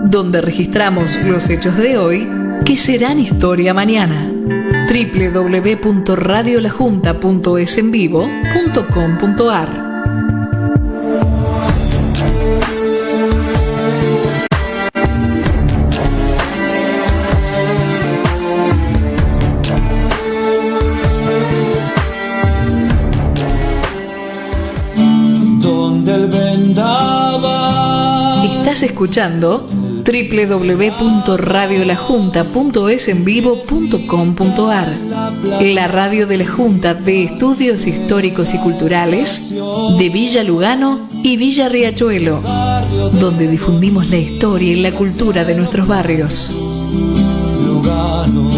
donde registramos los hechos de hoy que serán historia mañana. www.radiolajunta.esenvivo.com.ar. Estás escuchando www.radiolajunta.esenvivo.com.ar, la radio de la Junta de Estudios Históricos y Culturales de Villa Lugano y Villa Riachuelo, donde difundimos la historia y la cultura de nuestros barrios. Lugano,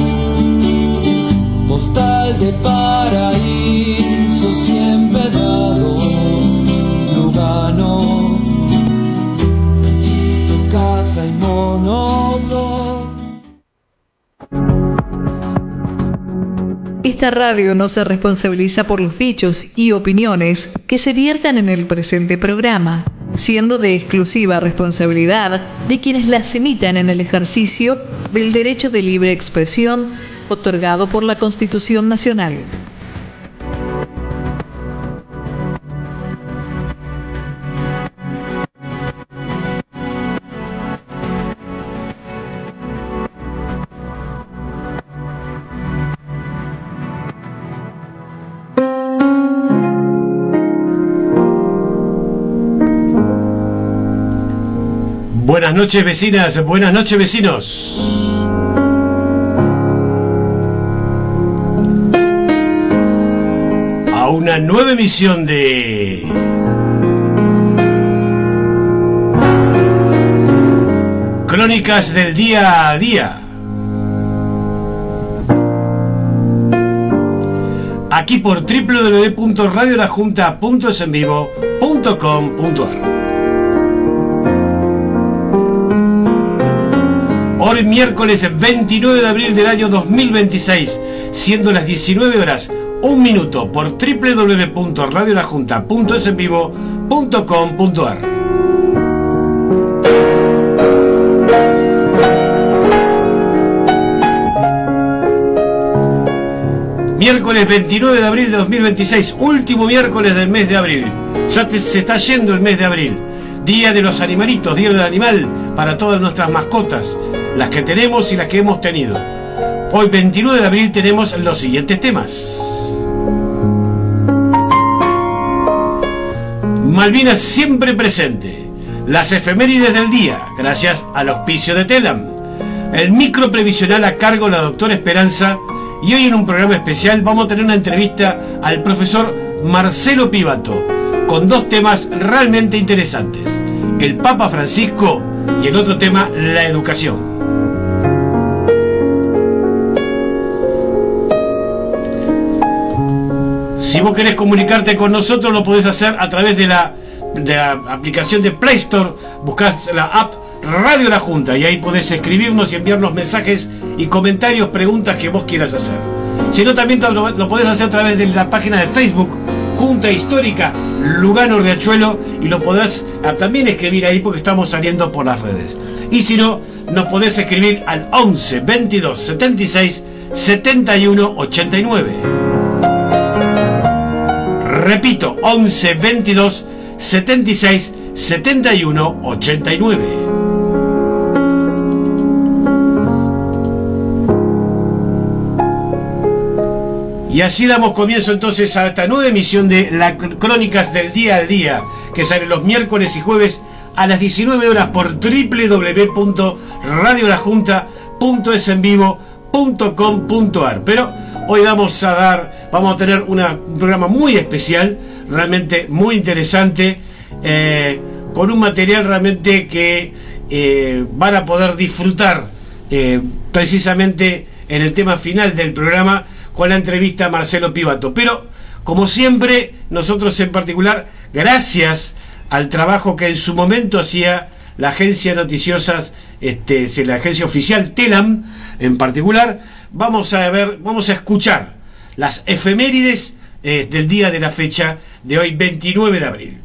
postal de paraíso siempre dado. Lugano, casa y monobloc. Esta radio no se responsabiliza por los dichos y opiniones que se viertan en el presente programa, siendo de exclusiva responsabilidad de quienes las emitan en el ejercicio del derecho de libre expresión otorgado por la Constitución Nacional. Buenas noches, vecinas, buenas noches, vecinos. A una nueva emisión de Crónicas del Día a Día. Aquí por www.radiolajunta.esenvivo.com.ar. Hoy miércoles 29 de abril del año 2026, siendo las 19 horas, 1 minuto, por www.radiolajunta.esenvivo.com.ar. Miércoles 29 de abril de 2026, último miércoles del mes de abril. Ya se está yendo el mes de abril. Día de los animalitos, día del animal para todas nuestras mascotas, las que tenemos y las que hemos tenido. Hoy 29 de abril tenemos los siguientes temas. Malvinas siempre presente. Las efemérides del día, gracias al auspicio de Telam. El micro previsional a cargo de la doctora Esperanza. Y hoy en un programa especial vamos a tener una entrevista al profesor Marcelo Pivato, con dos temas realmente interesantes: el Papa Francisco y el otro tema, la educación. Si vos querés comunicarte con nosotros, lo podés hacer a través de la aplicación de Play Store. Buscás la app Radio La Junta y ahí podés escribirnos y enviarnos mensajes y comentarios, preguntas que vos quieras hacer. Si no, también lo podés hacer a través de la página de Facebook Junta Histórica Lugano Riachuelo, y lo podrás también escribir ahí porque estamos saliendo por las redes. Y si no, nos podés escribir al 11 22 76 71 89. Repito, 11 22 76 71 89. Y así damos comienzo entonces a esta nueva emisión de las Crónicas del Día al Día, que sale los miércoles y jueves a las 19 horas por www.radiolajunta.esenvivo.com.ar. Pero hoy vamos a tener un programa muy especial, realmente muy interesante, con un material realmente que van a poder disfrutar precisamente en el tema final del programa, con la entrevista a Marcelo Pivato. Pero, como siempre, nosotros en particular, gracias al trabajo que en su momento hacía la agencia noticiosa, la agencia oficial Telam, en particular, vamos a escuchar las efemérides del día de la fecha de hoy, 29 de abril.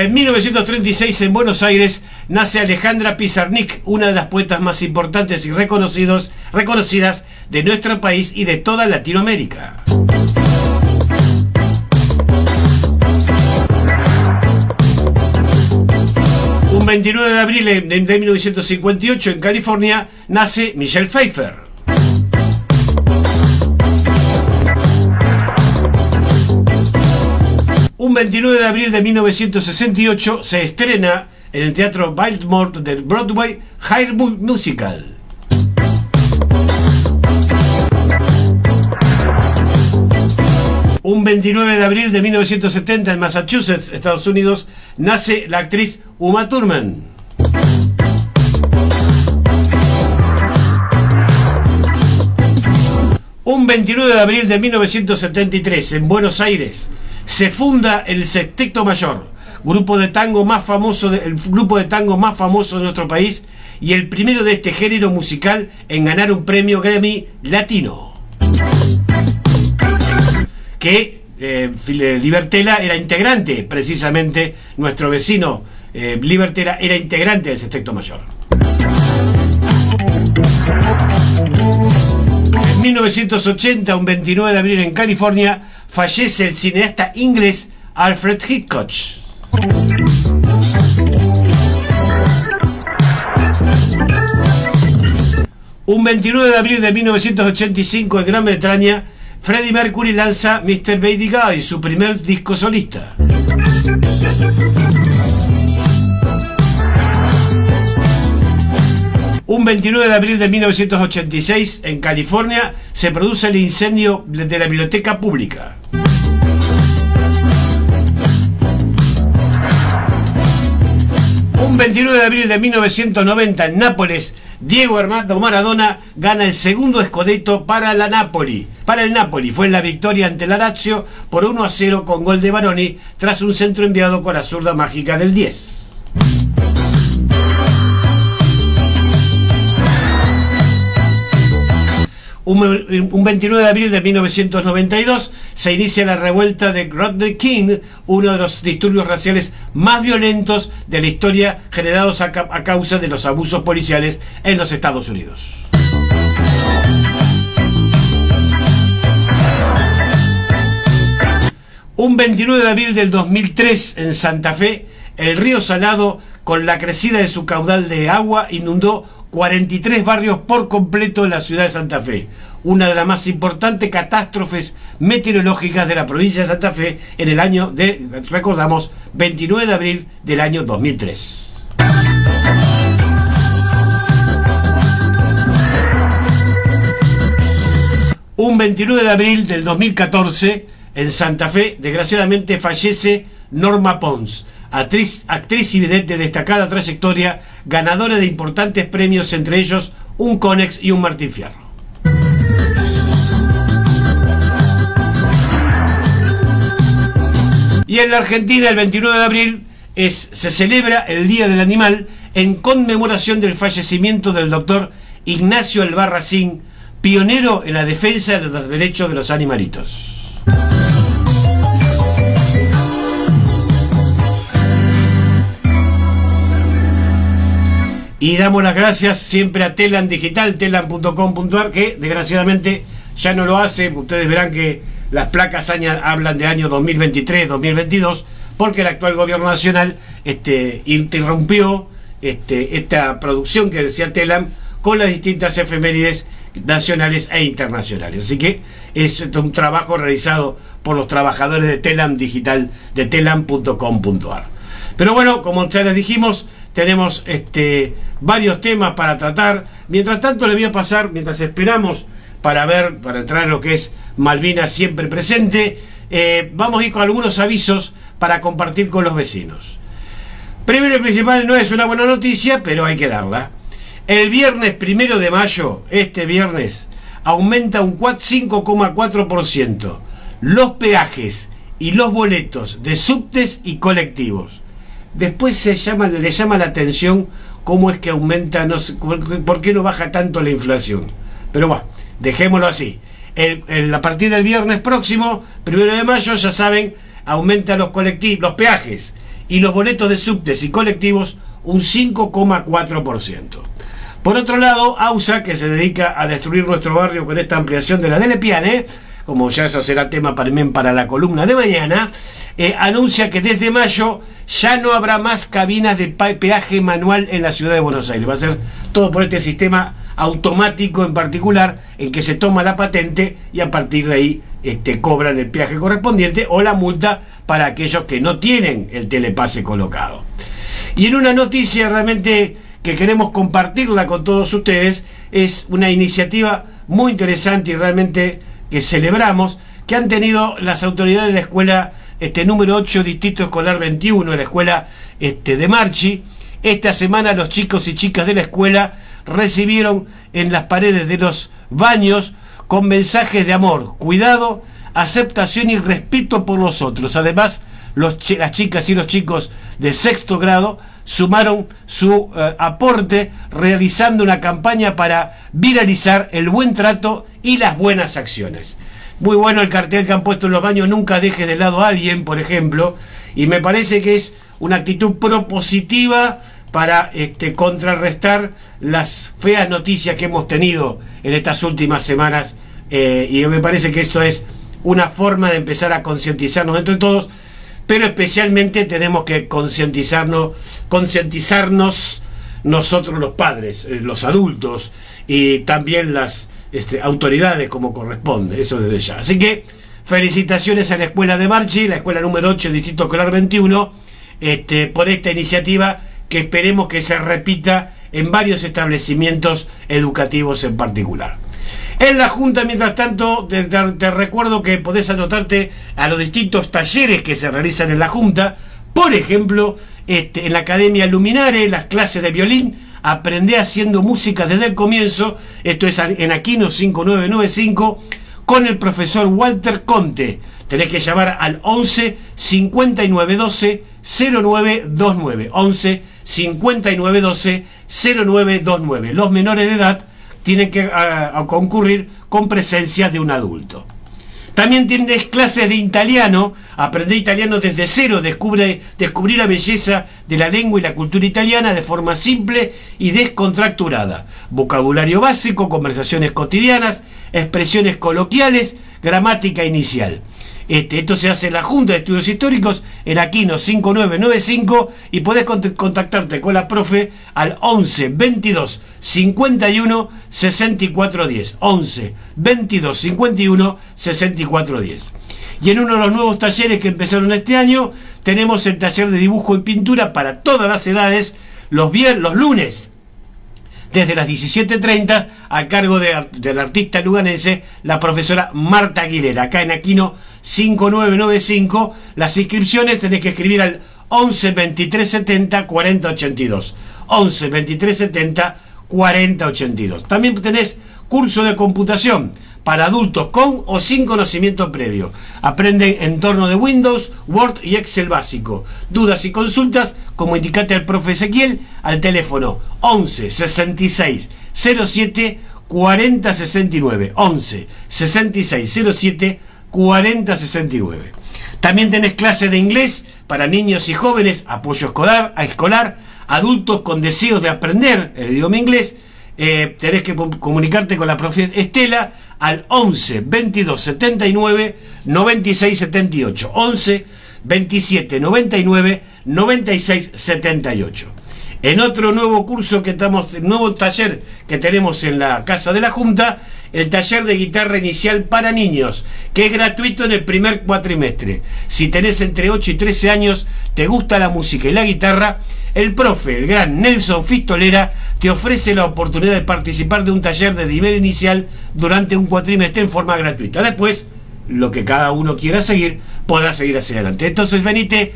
en 1936 en Buenos Aires nace Alejandra Pizarnik, una de las poetas más importantes y reconocidas de nuestro país y de toda Latinoamérica. Un 29 de abril de 1958 en California nace Michelle Pfeiffer. Un 29 de abril de 1968 se estrena en el Teatro Biltmore de Broadway High School Musical. Un 29 de abril de 1970 en Massachusetts, Estados Unidos, nace la actriz Uma Thurman. Un 29 de abril de 1973 en Buenos Aires se funda el Sexteto Mayor, el grupo de tango más famoso de nuestro país y el primero de este género musical en ganar un premio Grammy Latino. Que Libertela era integrante, precisamente nuestro vecino Libertela era integrante del Sexteto Mayor. En 1980, un 29 de abril en California, fallece el cineasta inglés Alfred Hitchcock. Un 29 de abril de 1985 en Gran Bretaña, Freddie Mercury lanza Mr. Baby Guy, su primer disco solista. Un 29 de abril de 1986 en California se produce el incendio de la biblioteca pública. Un 29 de abril de 1990 en Nápoles, Diego Armando Maradona gana el segundo Scudetto para el Napoli. Fue en la victoria ante la Lazio por 1-0 con gol de Baroni tras un centro enviado con la zurda mágica del 10. Un 29 de abril de 1992 se inicia la revuelta de Rodney King, uno de los disturbios raciales más violentos de la historia generados a causa de los abusos policiales en los Estados Unidos. Un 29 de abril del 2003 en Santa Fe, el río Salado, con la crecida de su caudal de agua, inundó 43 barrios por completo en la ciudad de Santa Fe, una de las más importantes catástrofes meteorológicas de la provincia de Santa Fe en el año de, recordamos, 29 de abril del año 2003. Un 29 de abril del 2014, en Santa Fe, desgraciadamente fallece Norma Pons, actriz y vedette de destacada trayectoria, ganadora de importantes premios, entre ellos un Conex y un Martín Fierro. Y en la Argentina, el 29 de abril, se celebra el Día del Animal en conmemoración del fallecimiento del doctor Ignacio Albarracín, pionero en la defensa de los derechos de los animalitos. Y damos las gracias siempre a Telam Digital, telam.com.ar, que desgraciadamente ya no lo hace. Ustedes verán que las placas hablan de año 2023, 2022, porque el actual gobierno nacional interrumpió esta producción que decía Telam con las distintas efemérides nacionales e internacionales. Así que es un trabajo realizado por los trabajadores de Telam Digital, de telam.com.ar. Pero bueno, como ya les dijimos, tenemos varios temas para tratar. Mientras tanto, les voy a pasar, mientras esperamos para entrar en lo que es Malvinas siempre presente, vamos a ir con algunos avisos para compartir con los vecinos. Primero y principal, no es una buena noticia, pero hay que darla. El viernes 1 de mayo, este viernes, aumenta un 5,4% los peajes y los boletos de subtes y colectivos. Después le llama la atención cómo es que aumenta, no sé, por qué no baja tanto la inflación. Pero bueno, dejémoslo así. A partir del viernes próximo, 1 de mayo, ya saben, aumentan los peajes y los boletos de subtes y colectivos un 5,4%. Por otro lado, AUSA, que se dedica a destruir nuestro barrio con esta ampliación de la Delepiane, como ya eso será tema también para la columna de mañana, anuncia que desde mayo ya no habrá más cabinas de peaje manual en la ciudad de Buenos Aires. Va a ser todo por este sistema automático en particular, en que se toma la patente y a partir de ahí cobran el peaje correspondiente o la multa para aquellos que no tienen el telepase colocado. Y en una noticia realmente que queremos compartirla con todos ustedes, es una iniciativa muy interesante y realmente que celebramos, que han tenido las autoridades de la escuela número 8, Distrito Escolar 21, la escuela de Marchi. Esta semana los chicos y chicas de la escuela recibieron en las paredes de los baños con mensajes de amor, cuidado, aceptación y respeto por los otros. Además, las chicas y los chicos de sexto grado sumaron su aporte realizando una campaña para viralizar el buen trato y las buenas acciones. Muy bueno el cartel que han puesto en los baños: nunca dejes de lado a alguien, por ejemplo, y me parece que es una actitud propositiva para contrarrestar las feas noticias que hemos tenido en estas últimas semanas, y me parece que esto es una forma de empezar a concientizarnos entre todos, pero especialmente tenemos que concientizarnos nosotros los padres, los adultos, y también las autoridades como corresponde, eso desde ya. Así que felicitaciones a la escuela de Marchi, la escuela número 8, Distrito Escolar 21, por esta iniciativa que esperemos que se repita en varios establecimientos educativos en particular. En la Junta, mientras tanto, te recuerdo que podés anotarte a los distintos talleres que se realizan en la Junta. Por ejemplo, en la Academia Luminare, las clases de violín, aprendé haciendo música desde el comienzo. Esto es en Aquino 5995, con el profesor Walter Conte. Tenés que llamar al 11 59 12 0929. 11 59 12 0929. Los menores de edad tienen que concurrir con presencia de un adulto. También tienes clases de italiano. Aprende italiano desde cero. Descubrir la belleza de la lengua y la cultura italiana de forma simple y descontracturada. Vocabulario básico, conversaciones cotidianas, expresiones coloquiales, gramática inicial. Esto se hace en la Junta de Estudios Históricos, en Aquino 5995, y podés contactarte con la profe al 11 22 51 64 10. 11 22 51 64 10. Y en uno de los nuevos talleres que empezaron este año, tenemos el taller de dibujo y pintura para todas las edades, los lunes, desde las 17:30, a cargo del artista luganense, la profesora Marta Aguilera, acá en Aquino 5995. Las inscripciones tenés que escribir al 11 23 70 40 82. 11 23 70 40 82. También tenés curso de computación para adultos con o sin conocimiento previo. Aprenden entorno de Windows, Word y Excel básico. Dudas y consultas, comunicate al profe Ezequiel al teléfono 11 66 07 40 69. 11 66 07 40 69. También tenés clases de inglés para niños y jóvenes, apoyo escolar, adultos con deseos de aprender el idioma inglés. Tenés que comunicarte con la profe Estela al 11 22 79 96 78. 11 27 99 96 78. En otro nuevo curso nuevo taller que tenemos en la Casa de la Junta, el taller de guitarra inicial para niños, que es gratuito en el primer cuatrimestre. Si tenés entre 8 y 13 años, te gusta la música y la guitarra, el profe, el gran Nelson Fistolera, te ofrece la oportunidad de participar de un taller de nivel inicial durante un cuatrimestre en forma gratuita. Después, lo que cada uno quiera seguir, podrá seguir hacia adelante. Entonces venite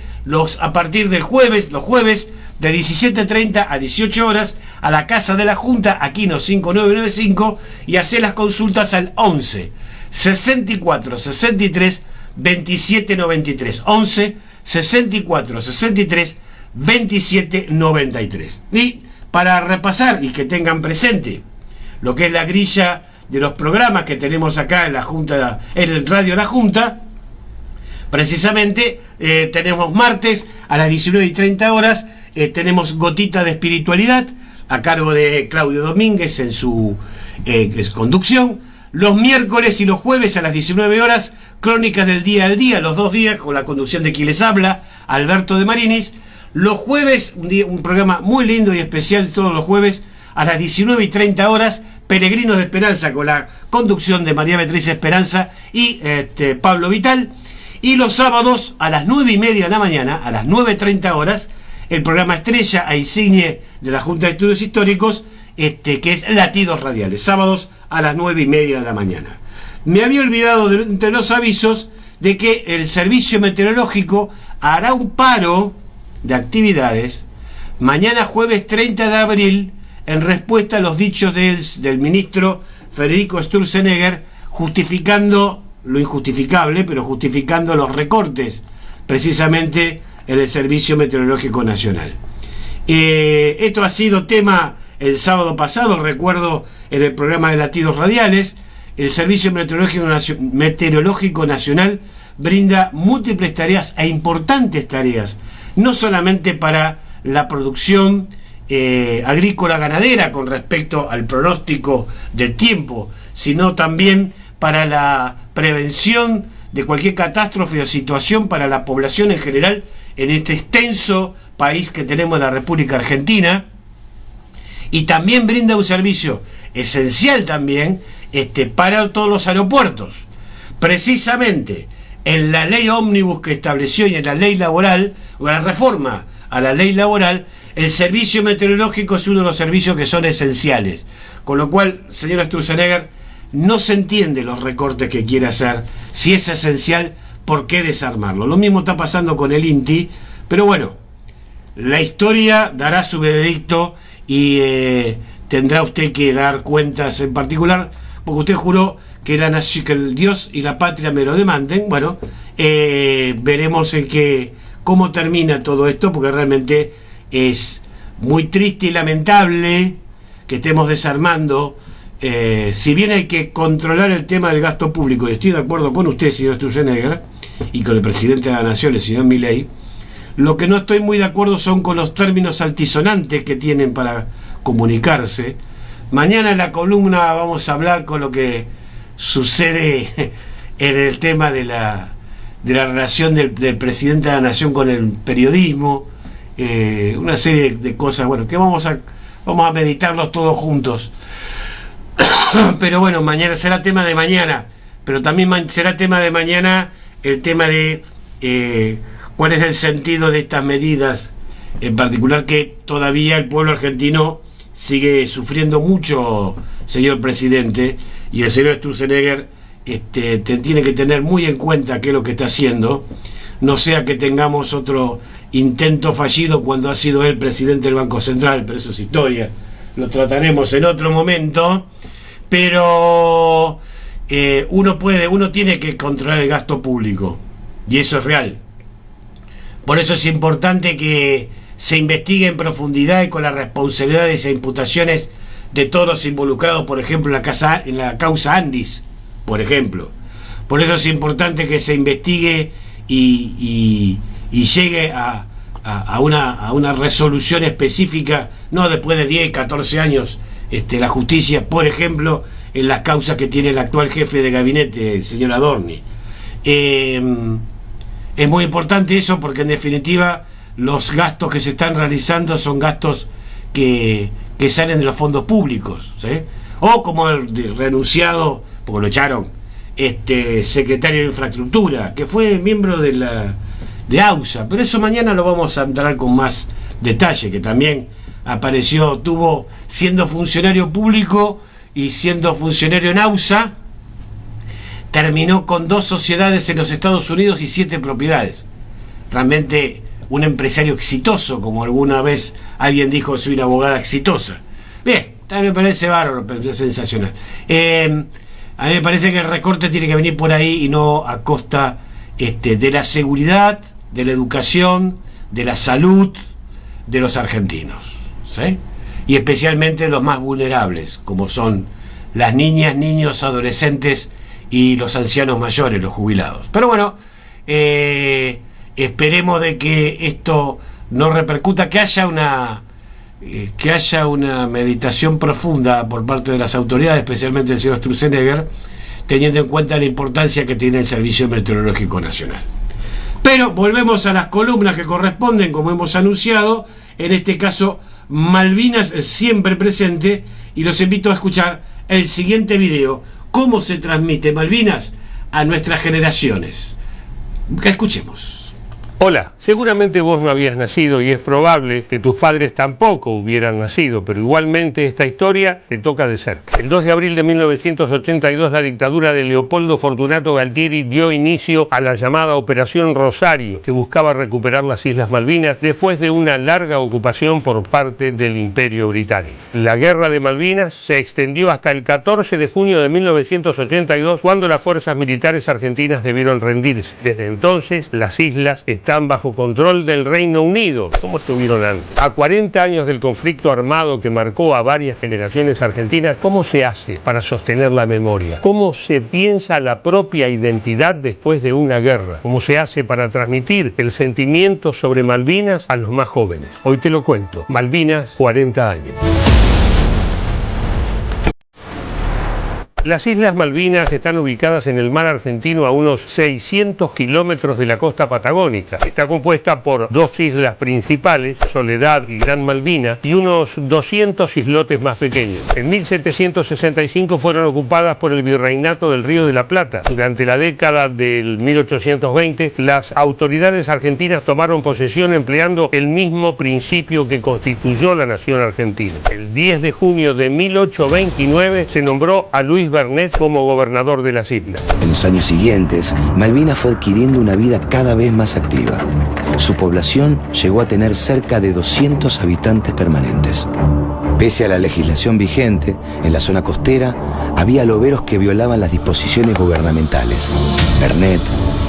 a partir del los jueves, de 17:30 a 18 horas, a la Casa de la Junta, Aquino 5995, y hacé las consultas al 11 64 63 27 93. 11 64 63 27 93. Y para repasar y que tengan presente lo que es la grilla de los programas que tenemos acá en la Junta, en el Radio La Junta, precisamente tenemos martes a las 19:30 horas, tenemos Gotita de Espiritualidad, a cargo de Claudio Domínguez en su conducción. Los miércoles y los jueves a las 19 horas, Crónicas del Día al Día, los 2 días, con la conducción de quien les habla, Alberto de Marinis. Los jueves, un programa muy lindo y especial todos los jueves, a las 19:30 horas, Peregrinos de Esperanza, con la conducción de María Beatriz Esperanza y Pablo Vital. Y los sábados, a las 9:30 de la mañana, a las 9:30 horas, el programa estrella a insignia de la Junta de Estudios Históricos, que es Latidos Radiales, sábados a las 9:30 de la mañana. Me había olvidado entre los avisos de que el Servicio Meteorológico hará un paro de actividades mañana jueves 30 de abril en respuesta a los dichos del ministro Federico Sturzenegger, justificando lo injustificable, pero justificando los recortes precisamente en el Servicio Meteorológico Nacional. Esto ha sido tema el sábado pasado, recuerdo, en el programa de Latidos Radiales. El Servicio Meteorológico Nacional brinda múltiples tareas e importantes tareas, no solamente para la producción agrícola ganadera con respecto al pronóstico del tiempo, sino también para la prevención de cualquier catástrofe o situación para la población en general en este extenso país que tenemos, la República Argentina. Y también brinda un servicio esencial también para todos los aeropuertos. Precisamente en la ley ómnibus que estableció y en la ley laboral, o la reforma a la ley laboral, el servicio meteorológico es uno de los servicios que son esenciales. Con lo cual, señora Sturzenegger, no se entiende los recortes que quiere hacer. Si es esencial, ¿por qué desarmarlo? Lo mismo está pasando con el INTI, pero bueno, la historia dará su veredicto y tendrá usted que dar cuentas en particular, porque usted juró que el Dios y la patria me lo demanden. Bueno, veremos cómo termina todo esto, porque realmente es muy triste y lamentable que estemos desarmando. Si bien hay que controlar el tema del gasto público, y estoy de acuerdo con usted, señor Sturzenegger, y con el presidente de la Nación, el señor Milei, lo que no estoy muy de acuerdo son con los términos altisonantes que tienen para comunicarse. Mañana en la columna vamos a hablar con lo que sucede en el tema de la relación del presidente de la Nación con el periodismo, una serie de cosas, bueno, que vamos a meditarlos todos juntos. Pero bueno, mañana será tema de mañana, pero también será tema de mañana el tema de cuál es el sentido de estas medidas, en particular que todavía el pueblo argentino sigue sufriendo mucho, señor presidente, y el señor Sturzenegger tiene que tener muy en cuenta qué es lo que está haciendo, no sea que tengamos otro intento fallido cuando ha sido él presidente del Banco Central, pero eso es historia, lo trataremos en otro momento. Pero uno tiene que controlar el gasto público, y eso es real. Por eso es importante que se investigue en profundidad y con las responsabilidades e imputaciones de todos los involucrados, por ejemplo, en la causa Andis, por ejemplo. Por eso es importante que se investigue y llegue a una resolución específica, no después de 10, 14 años, la justicia, por ejemplo, en las causas que tiene el actual jefe de gabinete, el señor Adorni. Es muy importante eso, porque en definitiva los gastos que se están realizando son gastos que salen de los fondos públicos, ¿sí? O como el renunciado, porque lo echaron, secretario de Infraestructura, que fue miembro de AUSA, pero eso mañana lo vamos a entrar con más detalle, que también apareció, siendo funcionario público y siendo funcionario en AUSA, terminó con 2 sociedades en los Estados Unidos y 7 propiedades. Realmente un empresario exitoso, como alguna vez alguien dijo, soy una abogada exitosa. Bien, también me parece bárbaro, pero es sensacional. A mí me parece que el recorte tiene que venir por ahí y no a costa de la seguridad, de la educación, de la salud de los argentinos, ¿sí? Y especialmente los más vulnerables, como son las niñas, niños, adolescentes y los ancianos mayores, los jubilados. Pero bueno, esperemos de que esto no repercuta, que haya una meditación profunda por parte de las autoridades, especialmente el señor Sturzenegger, teniendo en cuenta la importancia que tiene el Servicio Meteorológico Nacional. Pero volvemos a las columnas que corresponden, como hemos anunciado, en este caso Malvinas siempre presente, y los invito a escuchar el siguiente video, cómo se transmite Malvinas a nuestras generaciones. Que escuchemos. Hola, seguramente vos no habías nacido y es probable que tus padres tampoco hubieran nacido, pero igualmente esta historia te toca de cerca. El 2 de abril de 1982 la dictadura de Leopoldo Fortunato Galtieri dio inicio a la llamada Operación Rosario, que buscaba recuperar las Islas Malvinas después de una larga ocupación por parte del Imperio Británico. La Guerra de Malvinas se extendió hasta el 14 de junio de 1982, cuando las fuerzas militares argentinas debieron rendirse. Desde entonces, las islas están bajo control del Reino Unido, como estuvieron antes. A 40 años del conflicto armado que marcó a varias generaciones argentinas, ¿cómo se hace para sostener la memoria? ¿Cómo se piensa la propia identidad después de una guerra? ¿Cómo se hace para transmitir el sentimiento sobre Malvinas a los más jóvenes? Hoy te lo cuento. Malvinas, 40 años. Las Islas Malvinas están ubicadas en el mar argentino a unos 600 kilómetros de la costa patagónica. Está compuesta por dos islas principales, Soledad y Gran Malvina, y unos 200 islotes más pequeños. En 1765 fueron ocupadas por el Virreinato del Río de la Plata. Durante la década del 1820, las autoridades argentinas tomaron posesión empleando el mismo principio que constituyó la nación argentina. El 10 de junio de 1829 se nombró a Luis Bernet como gobernador de las islas. En los años siguientes, Malvinas fue adquiriendo una vida cada vez más activa. Su población llegó a tener cerca de 200 habitantes permanentes. Pese a la legislación vigente, en la zona costera había loberos que violaban las disposiciones gubernamentales. Bernet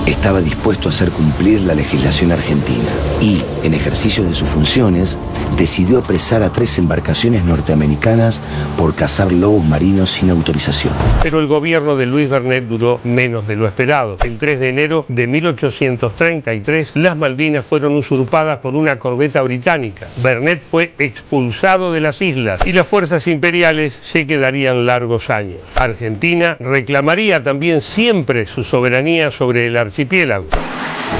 estaba dispuesto a hacer cumplir la legislación argentina y, en ejercicio de sus funciones, decidió apresar a 3 embarcaciones norteamericanas por cazar lobos marinos sin autorización. Pero el gobierno de Luis Bernet duró menos de lo esperado. El 3 de enero de 1833, las Malvinas fueron usurpadas por una corbeta británica. Bernet fue expulsado de las islas y las fuerzas imperiales se quedarían largos años. Argentina reclamaría también siempre su soberanía sobre el archipiélago.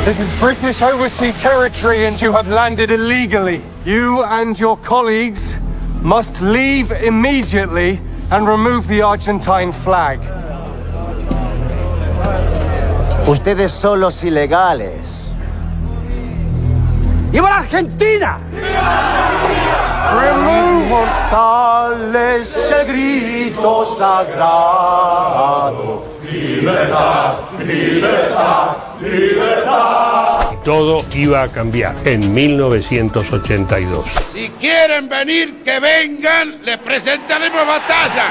This is British overseas territory and you have landed illegally. You and your colleagues must leave immediately and remove the Argentine flag. Ustedes son los ilegales. ¡Viva la Argentina! Remove mortales el grito sagrado. Libertad, libertad, libertad. Todo iba a cambiar en 1982. Si quieren venir, que vengan, les presentaremos batalla.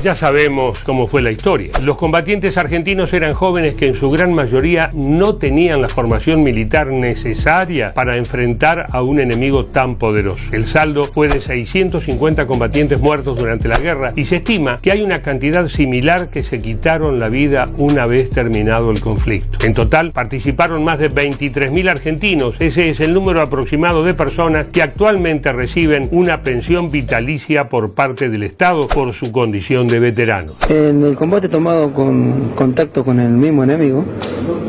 Ya sabemos cómo fue la historia. Los combatientes argentinos eran jóvenes que en su gran mayoría no tenían la formación militar necesaria para enfrentar a un enemigo tan poderoso. El saldo fue de 650 combatientes muertos durante la guerra y se estima que hay una cantidad similar que se quitaron la vida una vez terminado el conflicto. En total participaron más de 23.000 argentinos. Ese es el número aproximado de personas que actualmente reciben una pensión vitalicia por parte del Estado por su condición de veteranos. En el combate tomado con contacto con el mismo enemigo,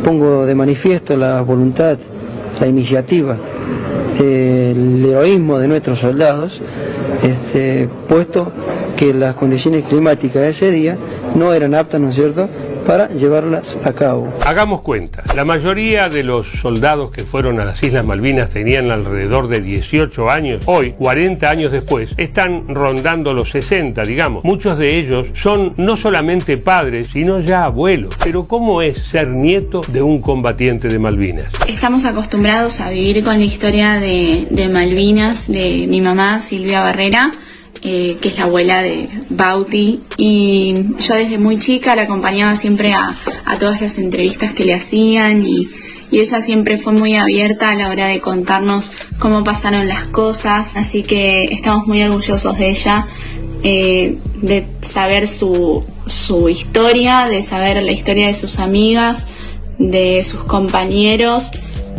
pongo de manifiesto la voluntad, la iniciativa, el heroísmo de nuestros soldados, puesto que las condiciones climáticas de ese día no eran aptas, ¿no es cierto?, para llevarlas a cabo. Hagamos cuenta, la mayoría de los soldados que fueron a las Islas Malvinas tenían alrededor de 18 años. Hoy, 40 años después, están rondando los 60, digamos. Muchos de ellos son no solamente padres, sino ya abuelos. Pero ¿cómo es ser nieto de un combatiente de Malvinas? Estamos acostumbrados a vivir con la historia de Malvinas, de mi mamá, Silvia Barrera, que es la abuela de Bauti, y yo desde muy chica la acompañaba siempre a todas las entrevistas que le hacían y ella siempre fue muy abierta a la hora de contarnos cómo pasaron las cosas, así que estamos muy orgullosos de ella, de saber su su historia, de saber la historia de sus amigas, de sus compañeros,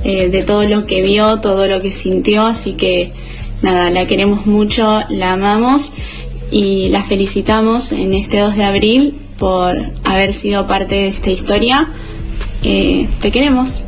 de todo lo que vio, todo lo que sintió, así que nada, la queremos mucho, la amamos y la felicitamos en este 2 de abril por haber sido parte de esta historia. Te queremos.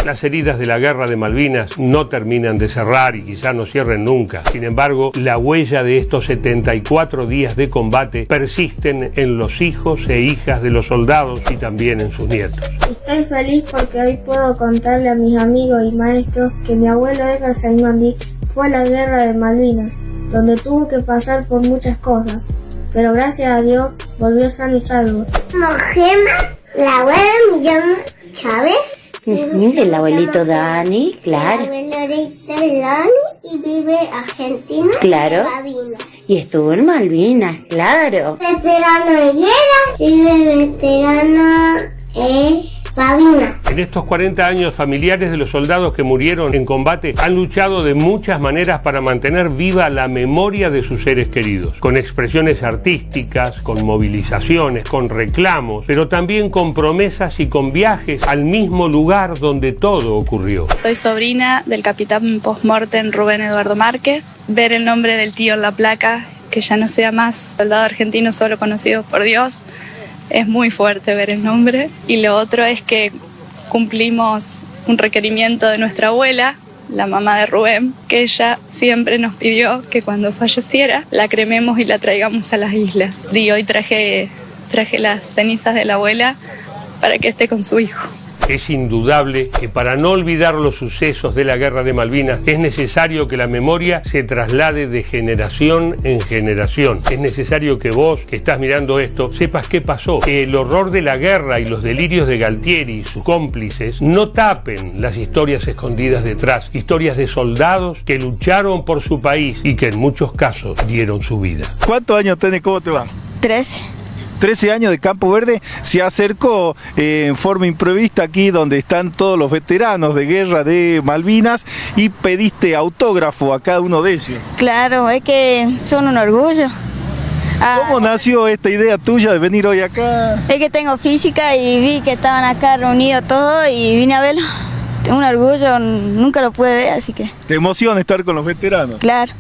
Las heridas de la guerra de Malvinas no terminan de cerrar y quizá no cierren nunca. Sin embargo, la huella de estos 74 días de combate persisten en los hijos e hijas de los soldados y también en sus nietos. Estoy feliz porque hoy puedo contarle a mis amigos y maestros que mi abuelo Edgar Saimandi fue a la guerra de Malvinas, donde tuvo que pasar por muchas cosas, pero gracias a Dios volvió sano y salvo. Mojema, la abuela me llama Chávez. El abuelito Dani, claro. El abuelito Dani y vive en Argentina. Claro. Y estuvo en Malvinas, claro. Veterano de guerra y veterano Malvinas. En estos 40 años, familiares de los soldados que murieron en combate han luchado de muchas maneras para mantener viva la memoria de sus seres queridos, con expresiones artísticas, con movilizaciones, con reclamos, pero también con promesas y con viajes al mismo lugar donde todo ocurrió. Soy sobrina del capitán post-mortem Rubén Eduardo Márquez. Ver el nombre del tío en la placa, que ya no sea más soldado argentino solo conocido por Dios, es muy fuerte ver el nombre. Y lo otro es que cumplimos un requerimiento de nuestra abuela, la mamá de Rubén, que ella siempre nos pidió que cuando falleciera la crememos y la traigamos a las islas. Y hoy traje las cenizas de la abuela para que esté con su hijo. Es indudable que para no olvidar los sucesos de la guerra de Malvinas es necesario que la memoria se traslade de generación en generación. Es necesario que vos, que estás mirando esto, sepas qué pasó. Que el horror de la guerra y los delirios de Galtieri y sus cómplices no tapen las historias escondidas detrás. Historias de soldados que lucharon por su país y que en muchos casos dieron su vida. ¿Cuántos años tenés? ¿Cómo te va? 13 años de Campo Verde. Se acercó en forma imprevista aquí donde están todos los veteranos de guerra de Malvinas y pediste autógrafo a cada uno de ellos. Claro, es que son un orgullo. ¿Cómo nació esta idea tuya de venir hoy acá? Es que tengo física y vi que estaban acá reunidos todos y vine a verlo. Tengo un orgullo, nunca lo pude ver, así que... ¿Te emociona estar con los veteranos? Claro.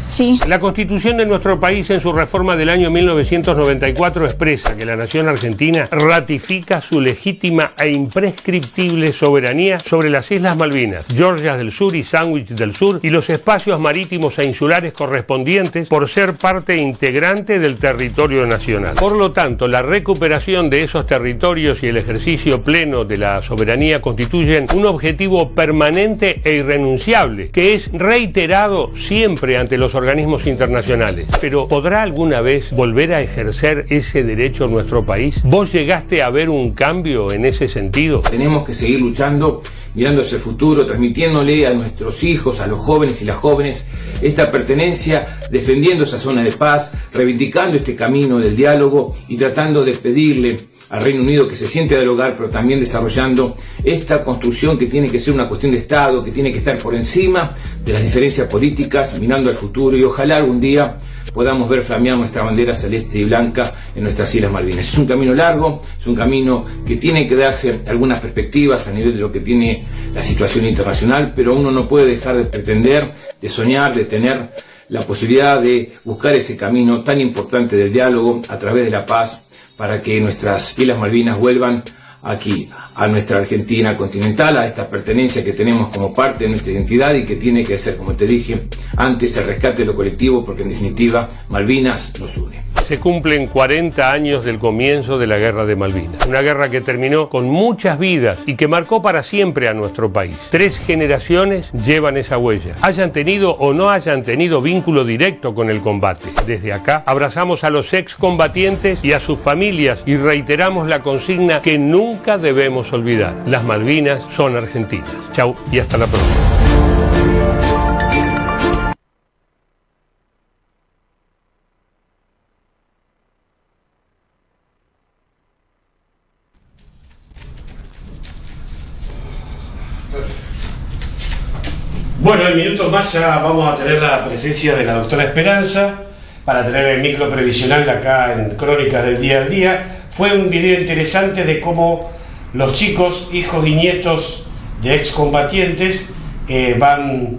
Sí. La Constitución de nuestro país en su reforma del año 1994 expresa que la nación argentina ratifica su legítima e imprescriptible soberanía sobre las Islas Malvinas, Georgias del Sur y Sandwich del Sur y los espacios marítimos e insulares correspondientes por ser parte integrante del territorio nacional. Por lo tanto, la recuperación de esos territorios y el ejercicio pleno de la soberanía constituyen un objetivo permanente e irrenunciable que es reiterado siempre ante los organismos internacionales. Pero ¿podrá alguna vez volver a ejercer ese derecho en nuestro país? ¿Vos llegaste a ver un cambio en ese sentido? Tenemos que seguir luchando, mirando hacia el futuro, transmitiéndole a nuestros hijos, a los jóvenes y las jóvenes, esta pertenencia, defendiendo esa zona de paz, reivindicando este camino del diálogo y tratando de pedirle al Reino Unido que se siente a dialogar, pero también desarrollando esta construcción que tiene que ser una cuestión de Estado, que tiene que estar por encima de las diferencias políticas, mirando al futuro, y ojalá algún día podamos ver flamear nuestra bandera celeste y blanca en nuestras Islas Malvinas. Es un camino largo, es un camino que tiene que darse algunas perspectivas a nivel de lo que tiene la situación internacional, pero uno no puede dejar de pretender, de soñar, de tener la posibilidad de buscar ese camino tan importante del diálogo a través de la paz, para que nuestras Islas Malvinas vuelvan aquí, a nuestra Argentina continental, a esta pertenencia que tenemos como parte de nuestra identidad y que tiene que ser, como te dije antes, el rescate de lo colectivo, porque en definitiva Malvinas nos une. Se cumplen 40 años del comienzo de la Guerra de Malvinas, una guerra que terminó con muchas vidas y que marcó para siempre a nuestro país. 3 generaciones llevan esa huella, hayan tenido o no hayan tenido vínculo directo con el combate. Desde acá abrazamos a los excombatientes y a sus familias y reiteramos la consigna que nunca debemos olvidar: las Malvinas son argentinas. Chau y hasta la próxima. Bueno, en minutos más ya vamos a tener la presencia de la doctora Esperanza para tener el micro previsional acá en Crónicas del Día al Día. Fue un video interesante de cómo los chicos, hijos y nietos de excombatientes van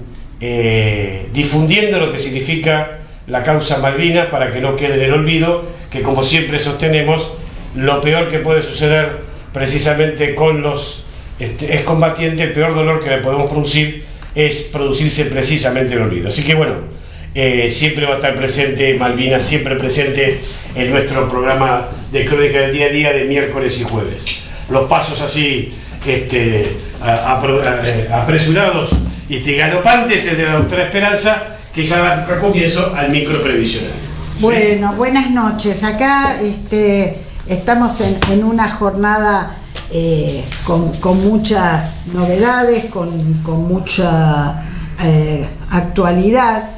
difundiendo lo que significa la causa Malvinas para que no quede en el olvido, que como siempre sostenemos, lo peor que puede suceder precisamente con los excombatientes, el peor dolor que le podemos producir es producirse precisamente el olvido. Así que bueno, siempre va a estar presente Malvinas, siempre presente en nuestro programa de Crónica del Día a Día de miércoles y jueves. Los pasos así apresurados y galopantes es de la doctora Esperanza, que ya va a comienzo al micro previsional. ¿Sí? Bueno, buenas noches. Acá estamos en una jornada con muchas novedades, con mucha actualidad.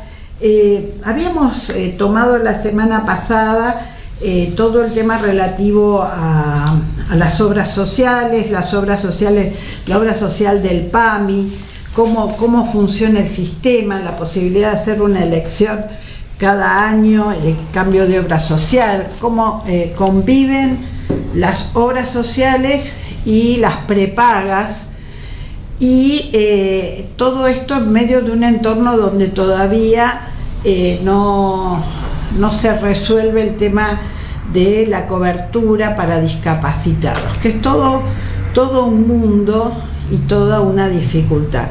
Habíamos tomado la semana pasada todo el tema relativo a las obras sociales, la obra social del PAMI, cómo funciona el sistema, la posibilidad de hacer una elección cada año, el cambio de obra social, cómo conviven las obras sociales y las prepagas, y todo esto en medio de un entorno donde todavía no se resuelve el tema de la cobertura para discapacitados, que es todo un mundo y toda una dificultad.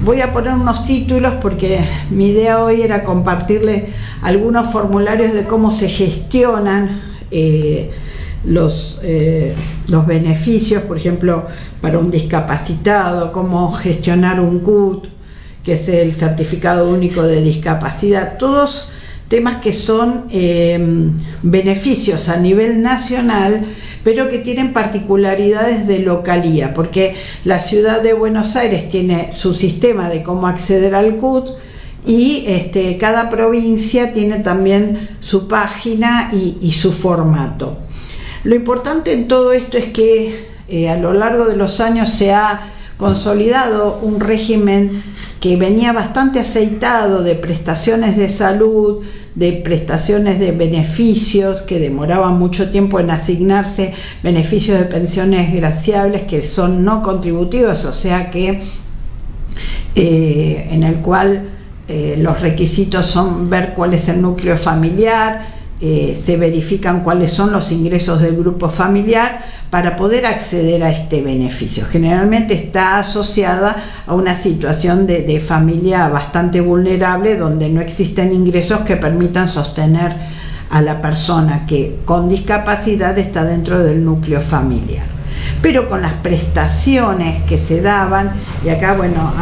Voy a poner unos títulos porque mi idea hoy era compartirles algunos formularios de cómo se gestionan los beneficios, por ejemplo, para un discapacitado, cómo gestionar un CUT, que es el Certificado Único de Discapacidad, todos temas que son beneficios a nivel nacional, pero que tienen particularidades de localía, porque la ciudad de Buenos Aires tiene su sistema de cómo acceder al CUT, y cada provincia tiene también su página y su formato. Lo importante en todo esto es que a lo largo de los años se ha consolidado un régimen que venía bastante aceitado de prestaciones de salud, de prestaciones de beneficios que demoraban mucho tiempo en asignarse, beneficios de pensiones graciables que son no contributivos, o sea que en el cual los requisitos son ver cuál es el núcleo familiar, se verifican cuáles son los ingresos del grupo familiar para poder acceder a este beneficio. Generalmente está asociada a una situación de familia bastante vulnerable, donde no existen ingresos que permitan sostener a la persona que con discapacidad está dentro del núcleo familiar. Pero con las prestaciones que se daban, y acá bueno,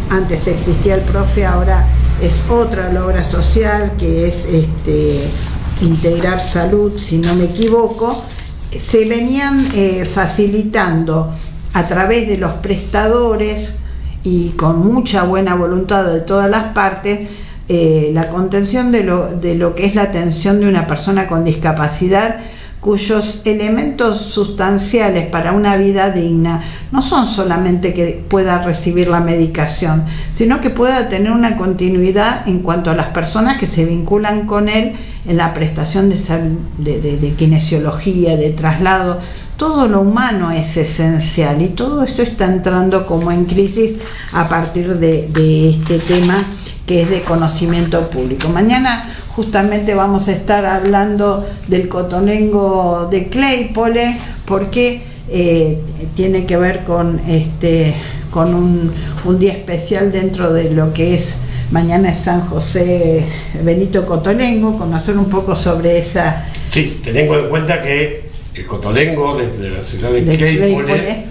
antes existía el PROFE, ahora es otra la obra social, que es Integrar Salud, si no me equivoco, se venían facilitando a través de los prestadores y con mucha buena voluntad de todas las partes la contención de lo que es la atención de una persona con discapacidad, cuyos elementos sustanciales para una vida digna no son solamente que pueda recibir la medicación, sino que pueda tener una continuidad en cuanto a las personas que se vinculan con él en la prestación de kinesiología, de traslado. Todo lo humano es esencial, y todo esto está entrando como en crisis a partir de este tema que es de conocimiento público. Mañana justamente vamos a estar hablando del cotonengo de Claypole, porque tiene que ver con un día especial dentro de lo que es, mañana es San José Benito Cotolengo, conocer un poco sobre esa... Sí, teniendo en cuenta que el cotolengo de la ciudad de Claypole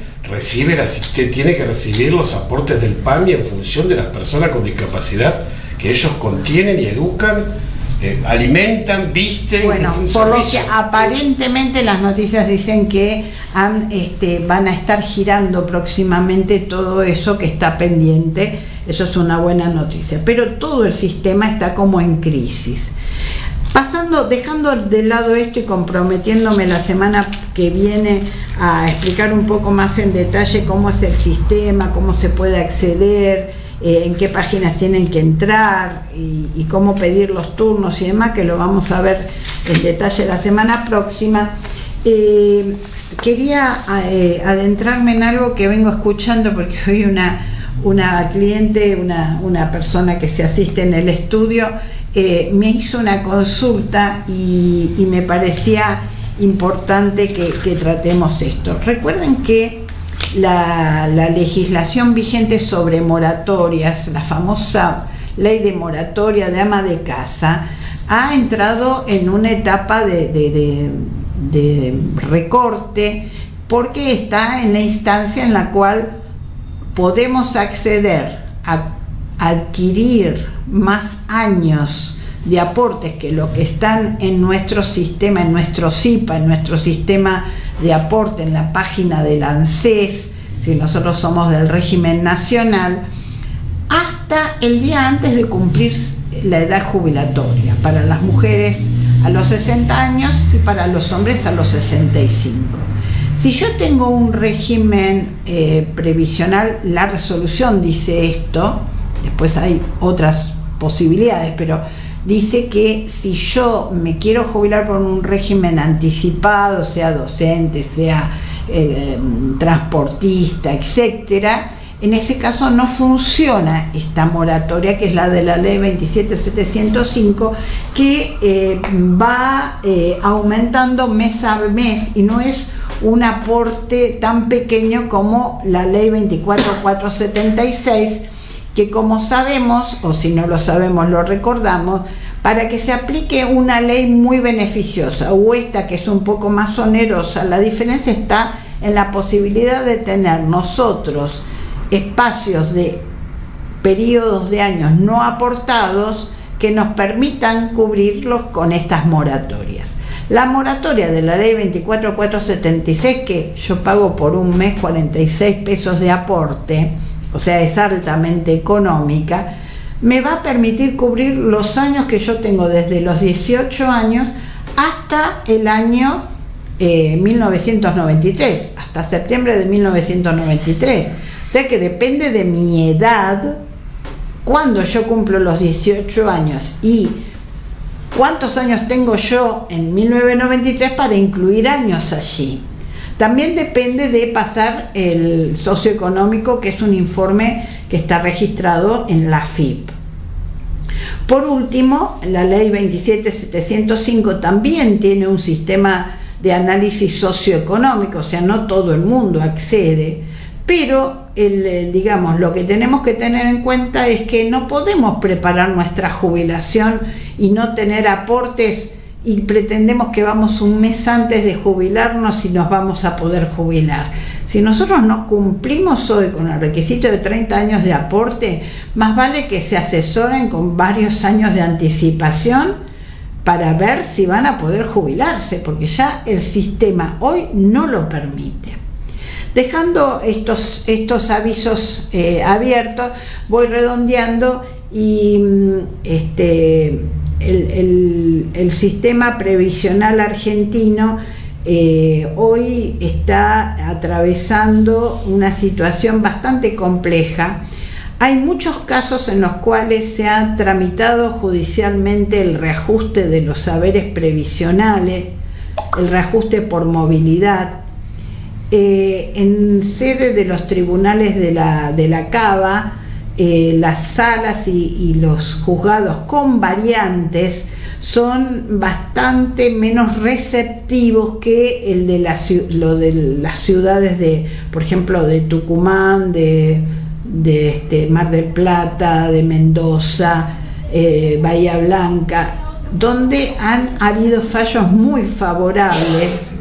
tiene que recibir los aportes del PAMI en función de las personas con discapacidad que ellos contienen y educan, alimentan, visten. Bueno, por lo que aparentemente las noticias dicen que van a estar girando próximamente todo eso que está pendiente. Eso es una buena noticia, pero todo el sistema está como en crisis. Dejando de lado esto y comprometiéndome la semana que viene a explicar un poco más en detalle cómo es el sistema, cómo se puede acceder en qué páginas tienen que entrar y cómo pedir los turnos y demás, que lo vamos a ver en detalle la semana próxima. Quería adentrarme en algo que vengo escuchando, porque hoy una cliente, una persona que se asiste en el estudio, me hizo una consulta y me parecía importante que tratemos esto. Recuerden que la legislación vigente sobre moratorias, la famosa ley de moratoria de ama de casa, ha entrado en una etapa de recorte, porque está en la instancia en la cual podemos acceder a adquirir más años de aportes que lo que están en nuestro sistema, en nuestro SIPA, en nuestro sistema de aporte, en la página del ANSES, si nosotros somos del régimen nacional, hasta el día antes de cumplir la edad jubilatoria, para las mujeres a los 60 años y para los hombres a los 65. Si yo tengo un régimen previsional, la resolución dice esto, después hay otras posibilidades, pero dice que si yo me quiero jubilar por un régimen anticipado, sea docente, sea transportista, etcétera, en ese caso no funciona esta moratoria, que es la de la ley 27705, que va aumentando mes a mes y no es un aporte tan pequeño como la ley 24476, que como sabemos, o si no lo sabemos lo recordamos, para que se aplique una ley muy beneficiosa o esta que es un poco más onerosa, la diferencia está en la posibilidad de tener nosotros espacios de periodos de años no aportados que nos permitan cubrirlos con estas moratorias. La moratoria de la ley 24476, que yo pago por un mes 46 pesos de aporte, o sea, es altamente económica, me va a permitir cubrir los años que yo tengo desde los 18 años hasta el año 1993, hasta septiembre de 1993. O sea que depende de mi edad, cuando yo cumplo los 18 años y cuántos años tengo yo en 1993 para incluir años allí. También depende de pasar el socioeconómico, que es un informe que está registrado en la AFIP. Por último, la ley 27705 también tiene un sistema de análisis socioeconómico, o sea, no todo el mundo accede, pero digamos, lo que tenemos que tener en cuenta es que no podemos preparar nuestra jubilación y no tener aportes y pretendemos que vamos un mes antes de jubilarnos y nos vamos a poder jubilar. Si nosotros no cumplimos hoy con el requisito de 30 años de aporte, más vale que se asesoren con varios años de anticipación para ver si van a poder jubilarse, porque ya el sistema hoy no lo permite. Dejando estos avisos abiertos, voy redondeando y el sistema previsional argentino hoy está atravesando una situación bastante compleja. Hay muchos casos en los cuales se ha tramitado judicialmente el reajuste de los saberes previsionales, el reajuste por movilidad, en sede de los tribunales de la Cava. Las salas y los juzgados con variantes son bastante menos receptivos que el de lo de las ciudades de, por ejemplo, de Tucumán, de Mar del Plata, de Mendoza, Bahía Blanca, donde han habido fallos muy favorables.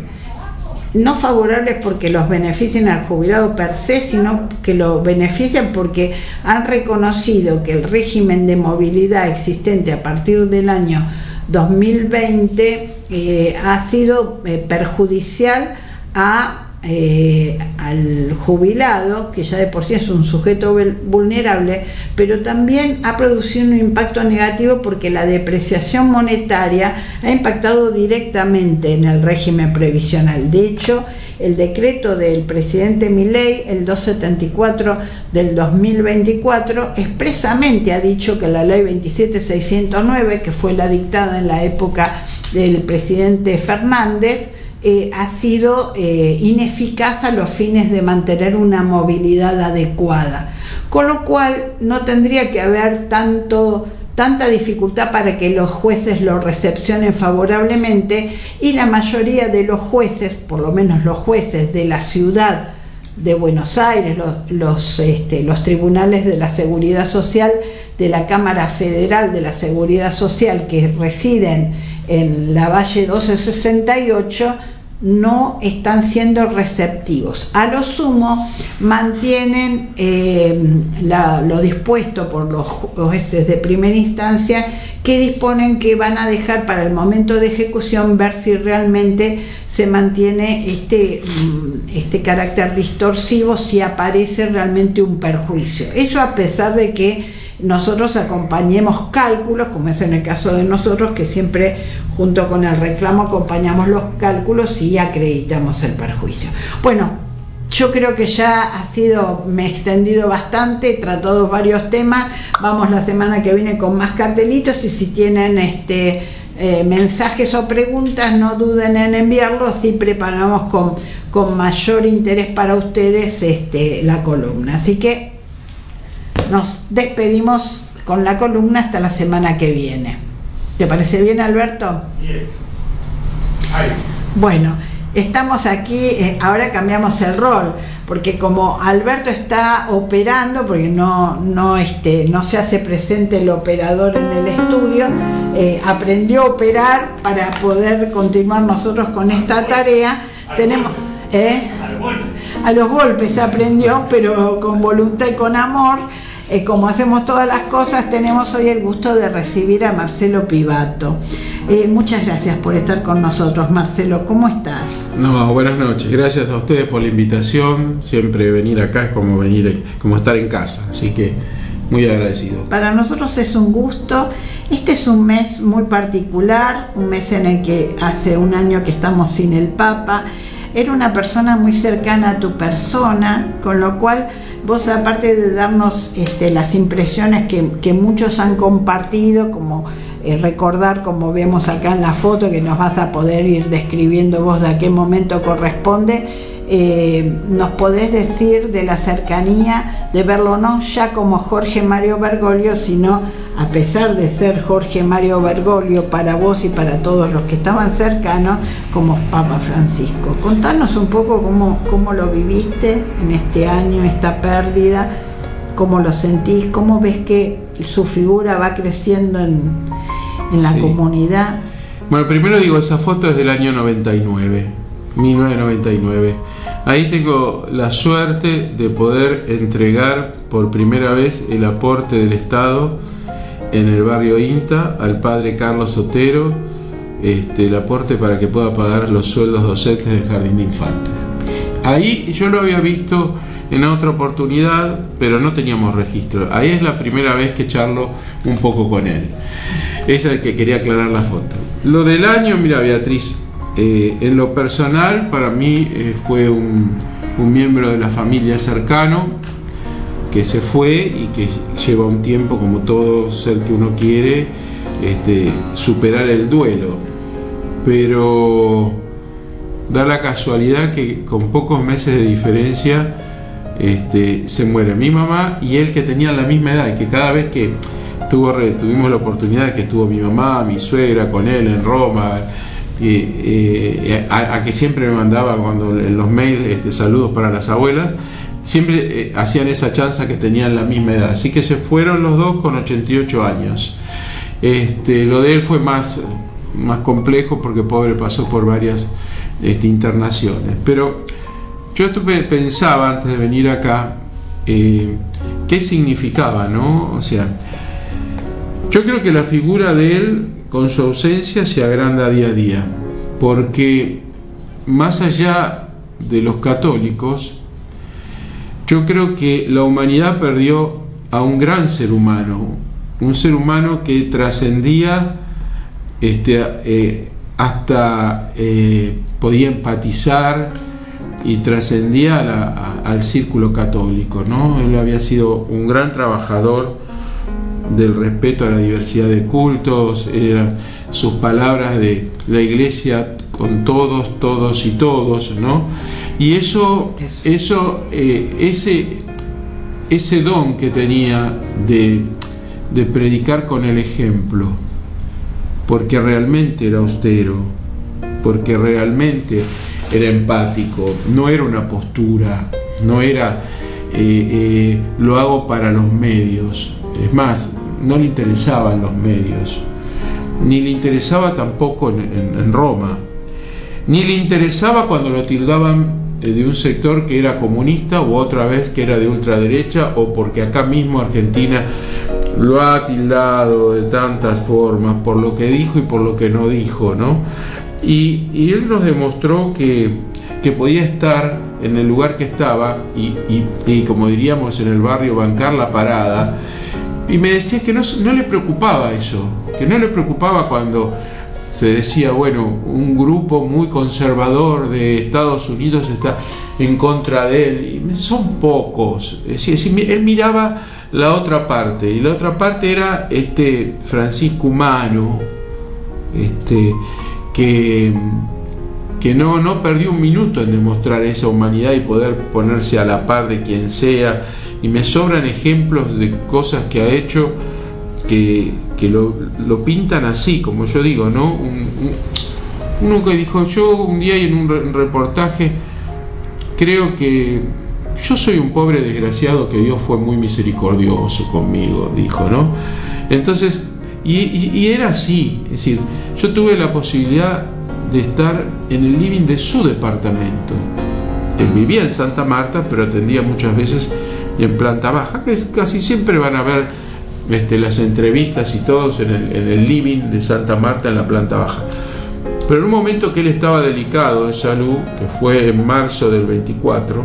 No favorables porque los beneficien al jubilado per se, sino que lo benefician porque han reconocido que el régimen de movilidad existente a partir del año 2020 ha sido perjudicial a al jubilado, que ya de por sí es un sujeto vulnerable, pero también ha producido un impacto negativo porque la depreciación monetaria ha impactado directamente en el régimen previsional. De hecho, el decreto del presidente Milei, el 274 del 2024, expresamente ha dicho que la ley 27609, que fue la dictada en la época del presidente Fernández, ha sido ineficaz a los fines de mantener una movilidad adecuada, con lo cual no tendría que haber tanta dificultad para que los jueces lo recepcionen favorablemente, y la mayoría de los jueces, por lo menos los jueces de la ciudad de Buenos Aires, los tribunales de la Seguridad Social de la Cámara Federal de la Seguridad Social, que residen en la Valle 1268, no están siendo receptivos. A lo sumo mantienen lo dispuesto por los jueces de primera instancia, que disponen que van a dejar para el momento de ejecución ver si realmente se mantiene este carácter distorsivo, si aparece realmente un perjuicio. Eso a pesar de que nosotros acompañemos cálculos, como es en el caso de nosotros, que siempre junto con el reclamo acompañamos los cálculos y acreditamos el perjuicio. Bueno, yo creo que ya me he extendido bastante, he tratado varios temas. Vamos la semana que viene con más cartelitos, y si tienen mensajes o preguntas, no duden en enviarlos, y preparamos con mayor interés para ustedes la columna. Así que nos despedimos con la columna hasta la semana que viene. ¿Te parece bien, Alberto? Bien. Ahí. Bueno, estamos aquí, ahora cambiamos el rol, porque como Alberto está operando, porque no se hace presente el operador en el estudio, aprendió a operar para poder continuar nosotros con esta tarea. Tenemos... A los golpes aprendió, pero con voluntad y con amor. Como hacemos todas las cosas, tenemos hoy el gusto de recibir a Marcelo Pivato. Muchas gracias por estar con nosotros, Marcelo. ¿Cómo estás? No, buenas noches. Gracias a ustedes por la invitación. Siempre venir acá es como estar en casa, así que muy agradecido. Para nosotros es un gusto. Este es un mes muy particular, un mes en el que hace un año que estamos sin el Papa. Era una persona muy cercana a tu persona, con lo cual vos, aparte de darnos las impresiones que muchos han compartido, como recordar, como vemos acá en la foto, que nos vas a poder ir describiendo vos de a qué momento corresponde, nos podés decir de la cercanía, de verlo no ya como Jorge Mario Bergoglio, sino, a pesar de ser Jorge Mario Bergoglio para vos y para todos los que estaban cercanos, como Papa Francisco. Contanos un poco cómo lo viviste en este año, esta pérdida, cómo lo sentís, cómo ves que su figura va creciendo en la comunidad. Bueno, primero digo, esa foto es del año 1999. Ahí tengo la suerte de poder entregar por primera vez el aporte del Estado en el barrio INTA al padre Carlos Otero, el aporte para que pueda pagar los sueldos docentes del Jardín de Infantes. Ahí yo lo había visto en otra oportunidad, pero no teníamos registro. Ahí es la primera vez que charlo un poco con él. Esa es que quería aclarar la foto. Lo del año, mira, Beatriz, en lo personal para mí fue un miembro de la familia cercano que se fue y que lleva un tiempo, como todo ser que uno quiere, superar el duelo, pero da la casualidad que con pocos meses de diferencia se muere mi mamá y él, que tenía la misma edad, y que cada vez que tuvimos la oportunidad de que estuvo mi mamá, mi suegra con él en Roma, a que siempre me mandaba cuando en los mails saludos para las abuelas, siempre hacían esa chanza que tenían la misma edad, así que se fueron los dos con 88 años. Lo de él fue más complejo porque pobre pasó por varias internaciones, pero yo pensaba antes de venir acá qué significaba, ¿no? O sea, yo creo que la figura de él con su ausencia se agranda día a día, porque más allá de los católicos, yo creo que la humanidad perdió a un gran ser humano, un ser humano que trascendía hasta podía empatizar y trascendía al círculo católico, ¿no? Él había sido un gran trabajador del respeto a la diversidad de cultos, sus palabras de la iglesia con todos, todos y todos, ¿no? Y ese don que tenía de predicar con el ejemplo, porque realmente era austero, porque realmente era empático, no era una postura, no era lo hago para los medios. Es más, no le interesaban los medios, ni le interesaba tampoco en Roma, ni le interesaba cuando lo tildaban de un sector que era comunista o otra vez que era de ultraderecha, o porque acá mismo Argentina lo ha tildado de tantas formas por lo que dijo y por lo que no dijo, ¿no? Y él nos demostró que podía estar en el lugar que estaba y como diríamos en el barrio, bancar la parada. Y me decía que no le preocupaba eso, que no le preocupaba cuando se decía, bueno, un grupo muy conservador de Estados Unidos está en contra de él. Y son pocos. Es decir, él miraba la otra parte, y la otra parte era Francisco humano, que no perdió un minuto en demostrar esa humanidad y poder ponerse a la par de quien sea. Y me sobran ejemplos de cosas que ha hecho que lo pintan así, como yo digo, ¿no? Uno que dijo, yo un día en un reportaje, creo que yo soy un pobre desgraciado que Dios fue muy misericordioso conmigo, dijo, ¿no? Entonces, y era así, es decir, yo tuve la posibilidad de estar en el living de su departamento. Él vivía en Santa Marta, pero atendía muchas veces en planta baja, que casi siempre van a ver las entrevistas y todos en el living de Santa Marta, en la planta baja. Pero en un momento que él estaba delicado de salud, que fue en marzo del 24,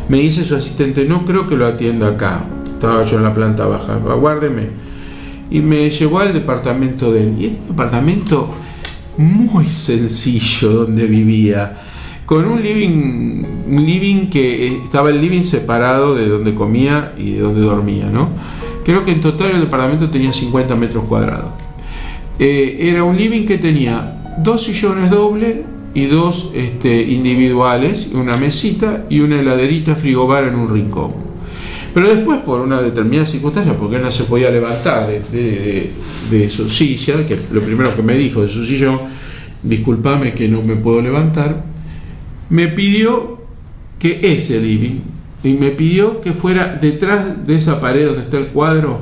me dice su asistente, no creo que lo atienda acá. Estaba yo en la planta baja, aguárdeme. Y me llevó al departamento de él. Y era un departamento muy sencillo donde vivía, con un living que estaba el living separado de donde comía y de donde dormía, ¿no? Creo que en total el departamento tenía 50 metros cuadrados. Era un living que tenía 2 sillones dobles y 2 individuales, una mesita y una heladerita frigobar en un rincón. Pero después, por una determinada circunstancia, porque él no se podía levantar de su silla, que lo primero que me dijo de su sillón, discúlpame que no me puedo levantar, me pidió que ese living, y me pidió que fuera detrás de esa pared donde está el cuadro,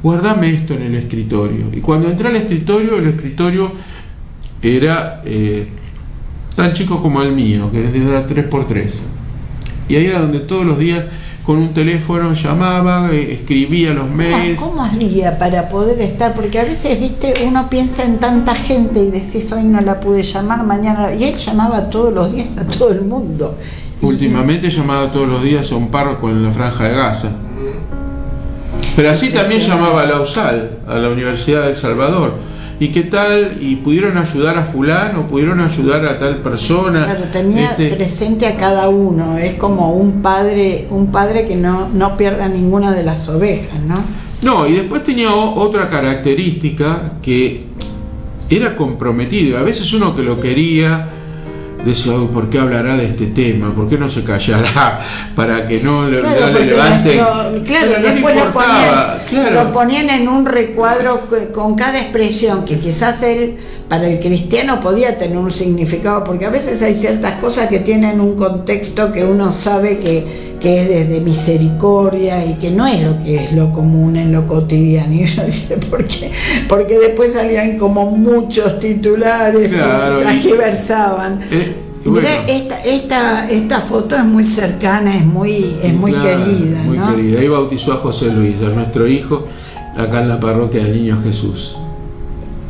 guardame esto en el escritorio. Y cuando entré al escritorio, el escritorio era tan chico como el mío, que era 3x3. Y ahí era donde todos los días con un teléfono llamaba, escribía los mails. ¿Cómo hacía para poder estar? Porque a veces, viste, uno piensa en tanta gente y decís, hoy no la pude llamar, mañana. Y él llamaba todos los días a todo el mundo. Últimamente llamaba todos los días a un párroco en la Franja de Gaza. Pero así también llamaba a la USAL, a la Universidad de El Salvador. ¿Y qué tal? ¿Y pudieron ayudar a fulano? ¿Pudieron ayudar a tal persona? Claro, tenía presente a cada uno. Es como un padre que no pierda ninguna de las ovejas, ¿no? No, y después tenía otra característica, que era comprometido. A veces uno que lo quería decía, ¿por qué hablará de este tema? ¿Por qué no se callará para que no le levante? Después lo ponían en un recuadro con cada expresión, que quizás él, para el cristiano, podía tener un significado, porque a veces hay ciertas cosas que tienen un contexto que uno sabe que es desde misericordia y que no es lo que es lo común en lo cotidiano. Y uno dice, ¿por qué? Porque después salían como muchos titulares, claro, y transgiversaban. Bueno. Esta foto es muy cercana, es muy claro, querida, muy ¿no? querida. Ahí bautizó a José Luis, a nuestro hijo, acá en la parroquia del Niño Jesús.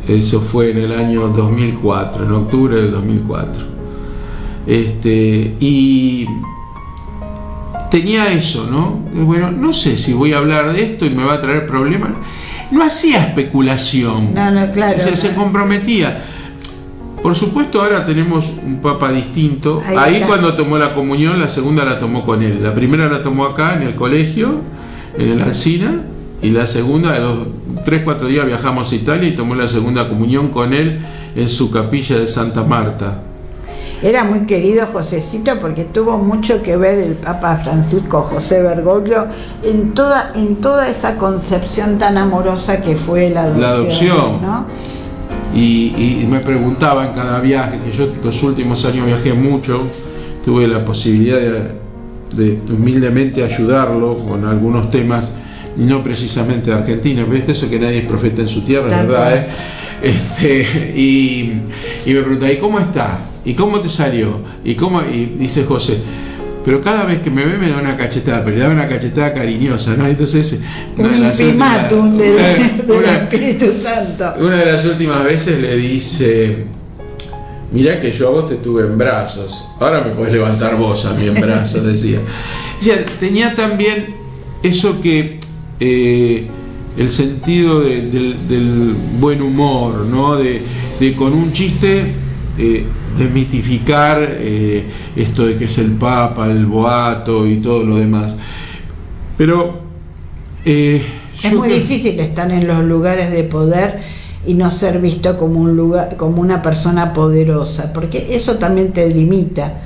Eso fue en el año 2004, en octubre del 2004. Y tenía eso, ¿no? Bueno, no sé si voy a hablar de esto y me va a traer problemas. No hacía especulación. No, claro. Se comprometía. Por supuesto, ahora tenemos un papa distinto. Ahí cuando tomó la comunión, la segunda la tomó con él. La primera la tomó acá en el colegio, en el Alsina, y la segunda, a los 3-4 días viajamos a Italia y tomó la segunda comunión con él en su capilla de Santa Marta. Era muy querido Josecito porque tuvo mucho que ver el Papa Francisco José Bergoglio en toda esa concepción tan amorosa que fue la adopción, ¿no? Y me preguntaba en cada viaje, que yo los últimos años viajé mucho, tuve la posibilidad de humildemente ayudarlo con algunos temas, no precisamente de Argentina, ¿viste? Eso que nadie es profeta en su tierra, tal ¿verdad? Y me preguntaba, ¿y cómo está? ¿Y cómo te salió? Y dice José, pero cada vez que me ve me da una cachetada, pero le da una cachetada cariñosa, ¿no? Entonces, un imprimatum del Espíritu Santo. Una de las últimas veces le dice, mirá que yo a vos te tuve en brazos, ahora me podés levantar vos a mí en brazos, decía. O sea, tenía también eso que el sentido del buen humor, ¿no? De con un chiste desmitificar esto de que es el Papa, el boato y todo lo demás. Pero es muy difícil estar en los lugares de poder y no ser visto como una persona poderosa, porque eso también te limita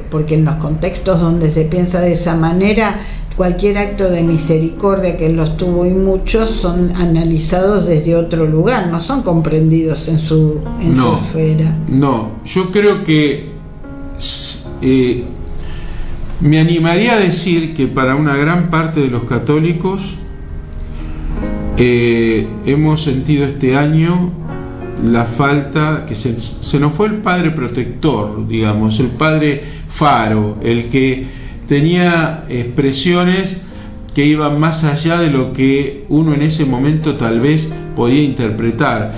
porque en los contextos donde se piensa de esa manera, cualquier acto de misericordia, que los tuvo y muchos, son analizados desde otro lugar, no son comprendidos en su esfera. No, yo creo que me animaría a decir que para una gran parte de los católicos hemos sentido este año la falta, que se nos fue el padre protector, digamos, el padre faro, el que tenía expresiones que iban más allá de lo que uno en ese momento tal vez podía interpretar.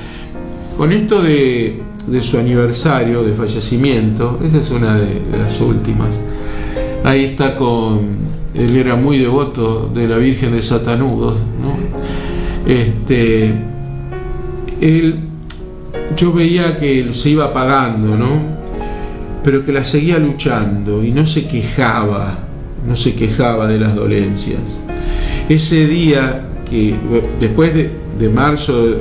Con esto de su aniversario de fallecimiento, esa es una de las últimas, ahí está él era muy devoto de la Virgen de Satanudos, ¿no? Yo veía que él se iba apagando, ¿no? Pero que la seguía luchando y no se quejaba de las dolencias. Ese día, que después de marzo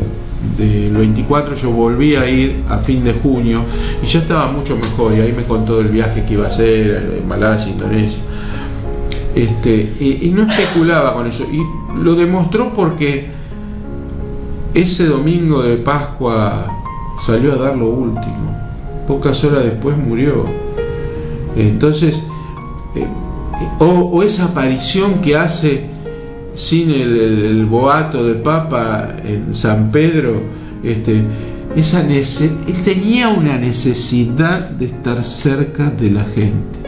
del 24, yo volví a ir a fin de junio y ya estaba mucho mejor, y ahí me contó del viaje que iba a hacer en Malasia, Indonesia, y no especulaba con eso, y lo demostró porque ese domingo de Pascua salió a dar lo último. Pocas horas después murió. Entonces, o esa aparición que hace sin el boato del Papa en San Pedro, él tenía una necesidad de estar cerca de la gente.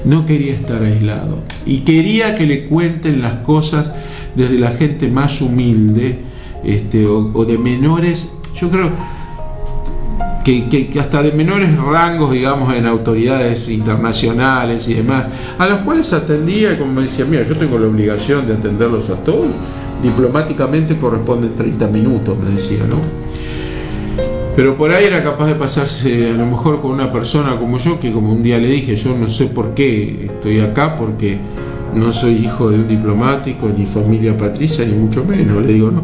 No quería estar aislado y quería que le cuenten las cosas desde la gente más humilde, o de menores. Yo creo que hasta de menores rangos, digamos, en autoridades internacionales y demás, a los cuales atendía, y como me decía, mira, yo tengo la obligación de atenderlos a todos, diplomáticamente corresponden 30 minutos, me decía, ¿no? Pero por ahí era capaz de pasarse a lo mejor con una persona como yo, que como un día le dije, yo no sé por qué estoy acá, porque no soy hijo de un diplomático, ni familia patricia, ni mucho menos, le digo, ¿no?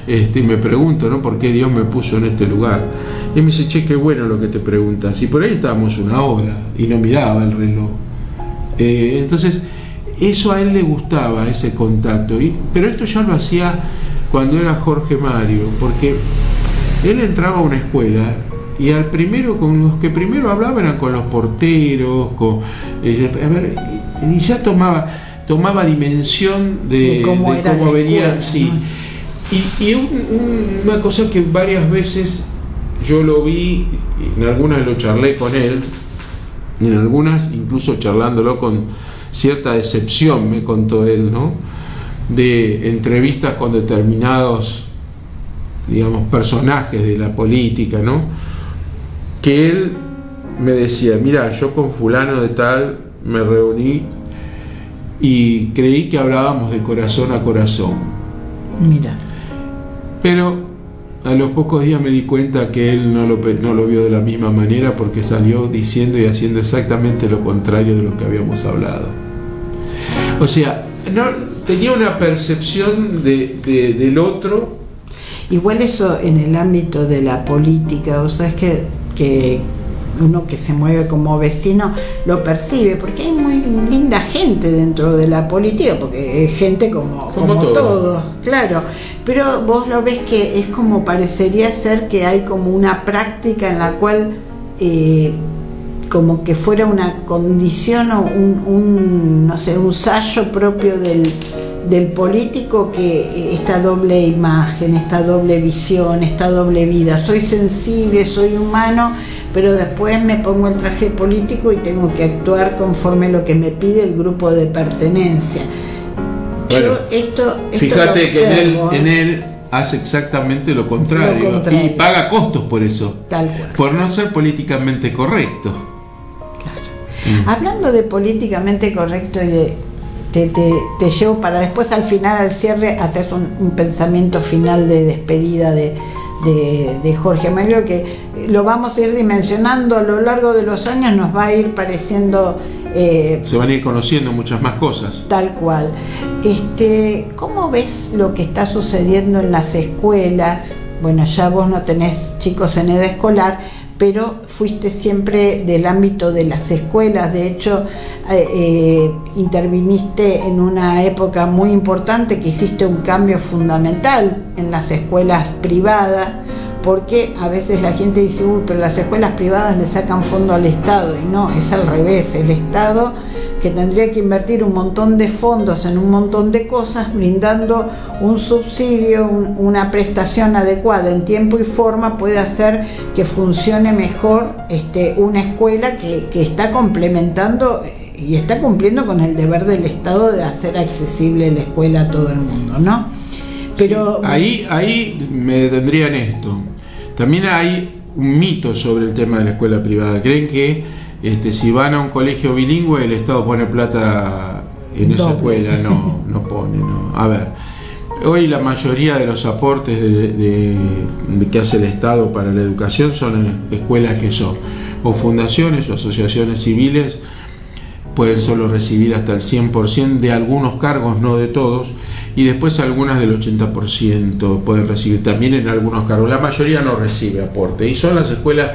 Y me pregunto, ¿no?, por qué Dios me puso en este lugar. Y me dice, che, qué bueno lo que te preguntas. Y por ahí estábamos una hora y no miraba el reloj. Entonces, eso a él le gustaba, ese contacto. Pero esto ya lo hacía cuando era Jorge Mario, porque él entraba a una escuela y con los que primero hablaba eran con los porteros, y ya tomaba dimensión de cómo venía, escuela, sí. ¿No? Y una cosa que varias veces yo lo vi, en algunas lo charlé con él, en algunas incluso charlándolo con cierta decepción, me contó él, ¿no?, de entrevistas con determinados, digamos, personajes de la política, ¿no?, que él me decía, mira, yo con fulano de tal me reuní y creí que hablábamos de corazón a corazón. Mira. Pero a los pocos días me di cuenta que él no lo vio de la misma manera, porque salió diciendo y haciendo exactamente lo contrario de lo que habíamos hablado. O sea, no tenía una percepción del otro. Igual eso en el ámbito de la política, o sea, es que uno que se mueve como vecino lo percibe, porque hay muy linda gente dentro de la política, porque es gente como todo, claro, pero vos lo ves que es como parecería ser que hay como una práctica en la cual como que fuera una condición o un no sé, un sallo propio del político, que esta doble imagen, esta doble visión, esta doble vida, soy sensible, soy humano, pero después me pongo el traje político y tengo que actuar conforme lo que me pide el grupo de pertenencia. Bueno, yo esto fíjate que en él hace exactamente lo contrario, y paga costos por eso, tal cual, por no ser políticamente correcto. Claro. Hablando de políticamente correcto y de te llevo para después, al final, al cierre, haces un pensamiento final de despedida de Jorge Amelio, que lo vamos a ir dimensionando a lo largo de los años, nos va a ir pareciendo... se van a ir conociendo muchas más cosas. Tal cual. ¿Cómo ves lo que está sucediendo en las escuelas? Bueno, ya vos no tenés chicos en edad escolar, pero fuiste siempre del ámbito de las escuelas. De hecho, interviniste en una época muy importante, que hiciste un cambio fundamental en las escuelas privadas, porque a veces la gente dice, pero las escuelas privadas le sacan fondo al Estado, y no, es al revés, el Estado, que tendría que invertir un montón de fondos en un montón de cosas, brindando un subsidio, una prestación adecuada en tiempo y forma, puede hacer que funcione mejor una escuela que está complementando y está cumpliendo con el deber del Estado de hacer accesible la escuela a todo el mundo, ¿no? Pero sí, ahí me detendría en esto. También hay un mito sobre el tema de la escuela privada. Creen que si van a un colegio bilingüe el Estado pone plata en esa escuela. No pone, no. A ver, hoy la mayoría de los aportes que hace el Estado para la educación son en escuelas que son o fundaciones o asociaciones civiles. Pueden solo recibir hasta el 100% de algunos cargos, no de todos, y después algunas del 80% pueden recibir también en algunos cargos. La mayoría no recibe aporte, y son las escuelas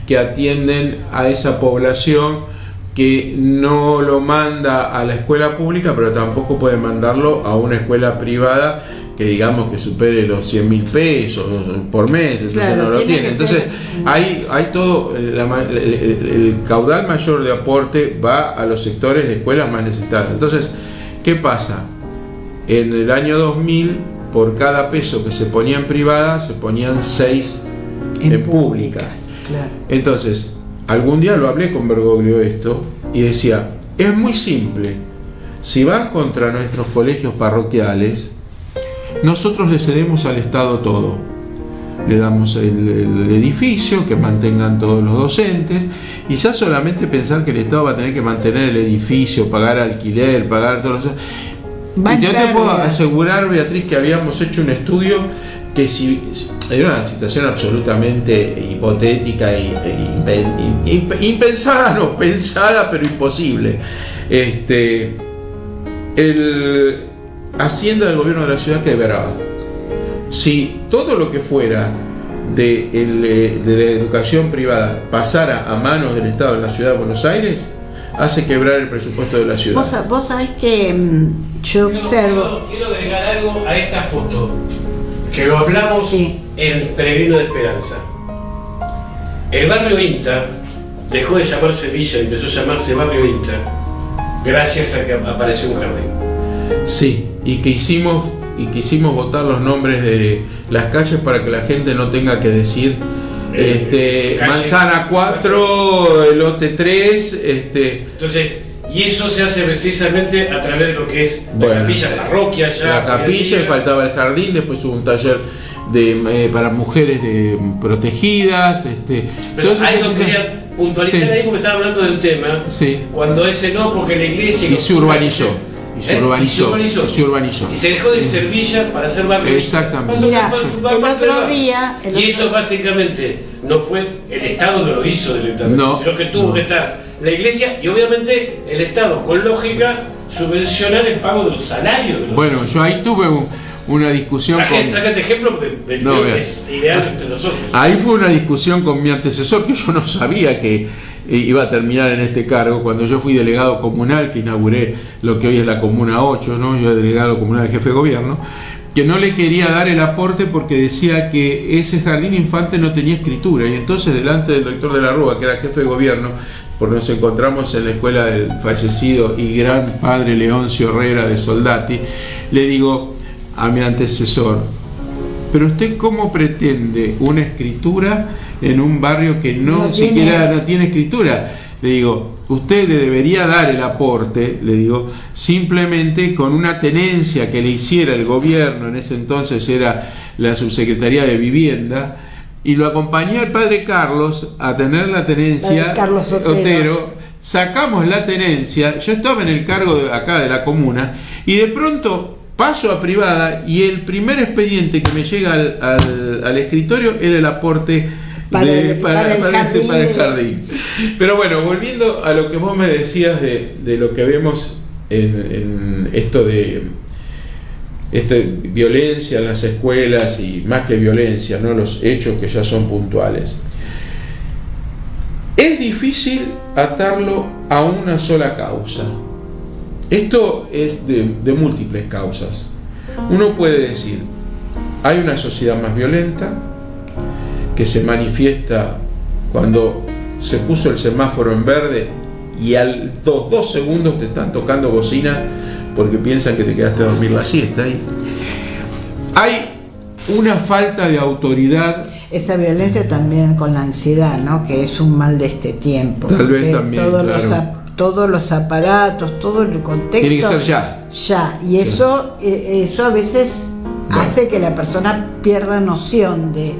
que atienden a esa población que no lo manda a la escuela pública, pero tampoco puede mandarlo a una escuela privada que digamos que supere los 100.000 pesos por mes, entonces claro, no lo tiene. Entonces hay todo, el caudal mayor de aporte va a los sectores de escuelas más necesitadas. Entonces, ¿qué pasa? En el año 2000, por cada peso que se ponía en privada, se ponían 6 en pública. Claro. Entonces, algún día lo hablé con Bergoglio esto, y decía, es muy simple, si van contra nuestros colegios parroquiales, nosotros le cedemos al Estado todo. Le damos el edificio, que mantengan todos los docentes, y ya solamente pensar que el Estado va a tener que mantener el edificio, pagar alquiler, pagar todos los... Y yo te puedo asegurar, Beatriz, que habíamos hecho un estudio que si era una situación absolutamente hipotética impensada, no pensada, pero imposible. Hacienda del gobierno de la ciudad quebraba. Si todo lo que fuera de la educación privada pasara a manos del Estado de la ciudad de Buenos Aires, hace quebrar el presupuesto de la ciudad. Vos sabés que yo observo... Quiero agregar algo a esta foto, que lo hablamos en Peregrino de Esperanza. El barrio INTA dejó de llamarse Villa y empezó a llamarse barrio INTA gracias a que apareció un jardín. Sí, y que hicimos votar los nombres de las calles para que la gente no tenga que decir Manzana 4, lote 3, Entonces, y eso se hace precisamente a través de lo que es la capilla, la parroquia ya. La capilla, y faltaba el jardín, después hubo un taller para mujeres protegidas. Pero a eso quería puntualizar ahí porque estaba hablando del tema. Sí. Cuando ese no, porque la iglesia... Y se urbanizó. Y se urbanizó. Y se dejó de ser villa para ser barrio. Exactamente. Mira, el otro día... Y eso básicamente no fue... El Estado no lo hizo directamente, sino que tuvo que estar la iglesia y obviamente el Estado, con lógica, subvencionar el pago del salario de los Bueno, yo ahí tuve una discusión traje este ejemplo porque creo que es ideal entre nosotros. Ahí fue una discusión con mi antecesor, que yo no sabía que iba a terminar en este cargo. Cuando yo fui delegado comunal, que inauguré lo que hoy es la Comuna 8, ¿no? Yo era delegado comunal, jefe de gobierno, que no le quería dar el aporte porque decía que ese jardín infante no tenía escritura. Y entonces, delante del doctor de la Rúa, que era jefe de gobierno, porque nos encontramos en la escuela del fallecido y gran padre Leoncio Herrera de Soldati, le digo a mi antecesor: ¿pero usted cómo pretende una escritura en un barrio que no tiene escritura? Le digo, usted le debería dar el aporte, le digo, simplemente con una tenencia que le hiciera el gobierno, en ese entonces era la Subsecretaría de Vivienda, y lo acompañé al padre Carlos a tener la tenencia. Carlos Otero. Sacamos la tenencia, yo estaba en el cargo de acá de la comuna, y de pronto paso a privada y el primer expediente que me llega al escritorio era el aporte para el jardín. Pero bueno, volviendo a lo que vos me decías de lo que vemos en esto de violencia en las escuelas, y más que violencia, ¿no?, los hechos que ya son puntuales. Es difícil atarlo a una sola causa. Esto es de múltiples causas. Uno puede decir, hay una sociedad más violenta que se manifiesta cuando se puso el semáforo en verde y a los 2 segundos te están tocando bocina porque piensan que te quedaste a dormir la siesta ahí. Hay una falta de autoridad. Esa violencia también con la ansiedad, ¿no?, que es un mal de este tiempo. Tal vez también, todos los aparatos, todo el contexto tiene que ser ya. Y eso a veces hace que la persona pierda noción de...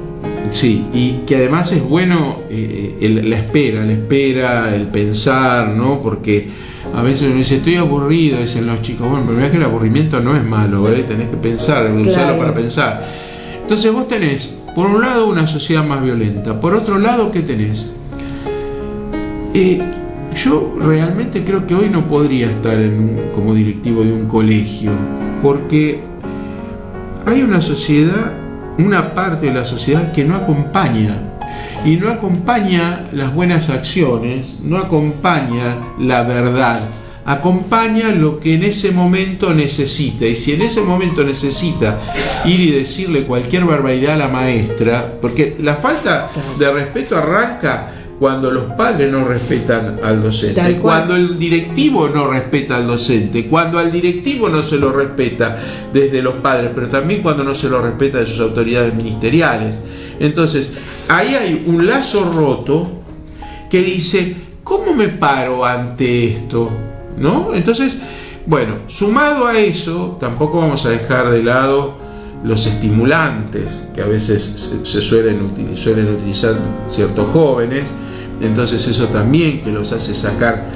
Sí, y que además es bueno la espera, el pensar, ¿no? Porque a veces uno dice, estoy aburrido, dicen los chicos. Bueno, pero mirá que el aburrimiento no es malo, tenés que pensar, usarlo para pensar. Entonces vos tenés, por un lado, una sociedad más violenta. Por otro lado, ¿qué tenés? Yo realmente creo que hoy no podría estar como directivo de un colegio, porque hay una sociedad, una parte de la sociedad que no acompaña, y no acompaña las buenas acciones, no acompaña la verdad, acompaña lo que en ese momento necesita. Y si en ese momento necesita ir y decirle cualquier barbaridad a la maestra, porque la falta de respeto arranca cuando los padres no respetan al docente, cuando el directivo no respeta al docente, cuando al directivo no se lo respeta desde los padres, pero también cuando no se lo respeta de sus autoridades ministeriales. Entonces, ahí hay un lazo roto que dice, ¿cómo me paro ante esto? ¿No? Entonces, bueno, sumado a eso, tampoco vamos a dejar de lado los estimulantes que a veces se suelen utilizar ciertos jóvenes. Entonces eso también que los hace sacar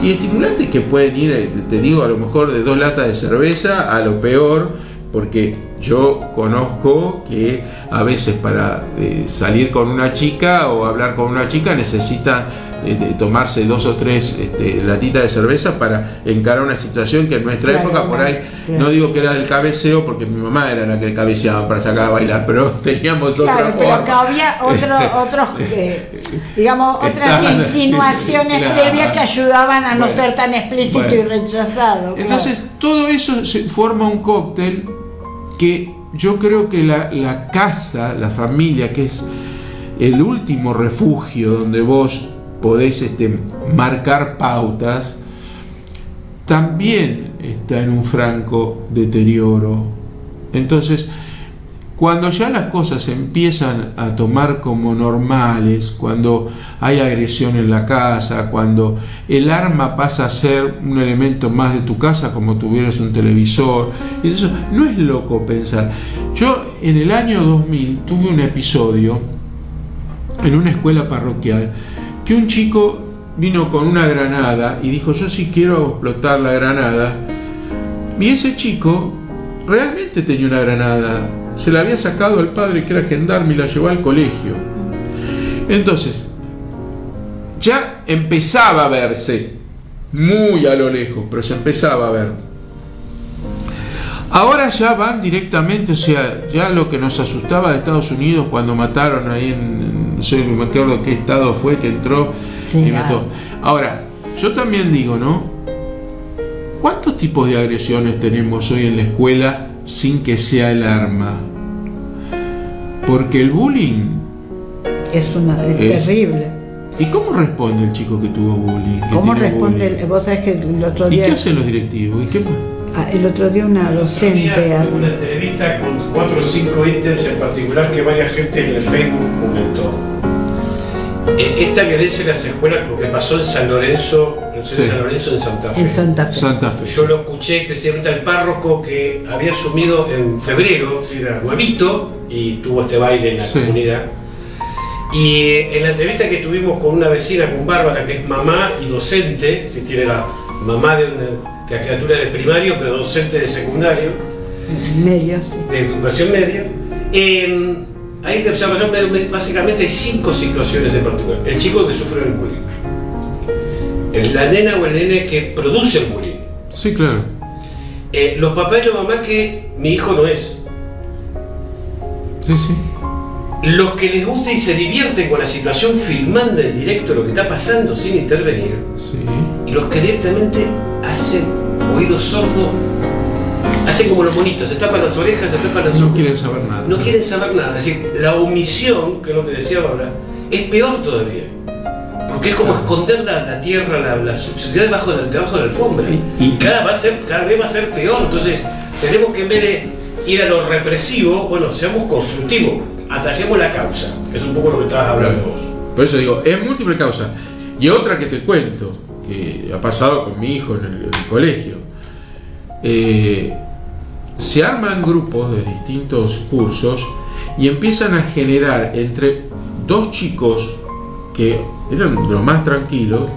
y estimulantes que pueden ir, te digo, a lo mejor de 2 latas de cerveza a lo peor, porque yo conozco que a veces para salir con una chica o hablar con una chica necesitan tomarse 2 o 3 latitas de cerveza para encarar una situación que en nuestra época por ahí, no digo que era del cabeceo, porque mi mamá era la que cabeceaba para sacar a bailar, pero teníamos otra forma. Pero que había otros digamos, otras insinuaciones previas que ayudaban a no ser tan explícito y rechazado. Entonces, todo eso se forma un cóctel que yo creo que la casa, la familia, que es el último refugio donde vos podés marcar pautas, también está en un franco deterioro. Entonces, cuando ya las cosas se empiezan a tomar como normales, cuando hay agresión en la casa, cuando el arma pasa a ser un elemento más de tu casa, como tuvieras un televisor, y eso no es loco pensar. Yo en el año 2000 tuve un episodio en una escuela parroquial que un chico vino con una granada y dijo: yo sí quiero explotar la granada. Y ese chico realmente tenía una granada, se la había sacado al padre que era gendarme y la llevó al colegio. Entonces ya empezaba a verse muy a lo lejos, pero se empezaba a ver. Ahora ya van directamente, o sea, ya lo que nos asustaba de Estados Unidos cuando mataron ahí no sé, me acuerdo qué estado fue que entró y mató. Ahora, yo también digo, ¿no? ¿Cuántos tipos de agresiones tenemos hoy en la escuela sin que sea el arma? Porque el bullying es terrible. ¿Y cómo responde el chico que tuvo bullying? ¿Cómo responde? Bullying? Vos sabés que el otro día... ¿Y qué hacen los directivos? ¿Y qué? El otro día una docente... Tuve una entrevista con 4 o 5 ítems en particular que varias gente en el Facebook comentó. Esta violencia en las escuelas, lo que pasó en San Lorenzo, en San Lorenzo de Santa Fe. En Santa Fe. Yo lo escuché especialmente al párroco que había asumido en febrero, era nuevito, y tuvo este baile en la comunidad. Y en la entrevista que tuvimos con una vecina, con Bárbara, que es mamá y docente, si tiene la mamá de una criatura de primario, pero docente de secundario, medio, sí, de educación media, ahí de observación básicamente hay 5 situaciones en particular. El chico que sufre el bullying, la nena o el nene que produce el bullying. Sí, claro. Los papás y la mamá que mi hijo no es. Sí, sí. Los que les gusta y se divierten con la situación filmando en directo lo que está pasando sin intervenir. Sí. Y los que directamente hacen oídos sordos, hacen como los monitos, se tapan las orejas, se tapan los ojos. No quieren saber nada. No quieren saber nada. Es decir, la omisión, que es lo que decía ahora, es peor todavía. Porque es como esconder la tierra, la suciedad debajo de la alfombra. Y cada vez va a ser peor. Entonces, tenemos que en vez de ir a lo represivo, bueno, seamos constructivos. Atajemos la causa, que es un poco lo que estabas hablando vos. Por eso digo, es múltiple causa. Y otra que te cuento, que ha pasado con mi hijo en el colegio. Se arman grupos de distintos cursos y empiezan a generar entre 2 chicos que eran de los más tranquilos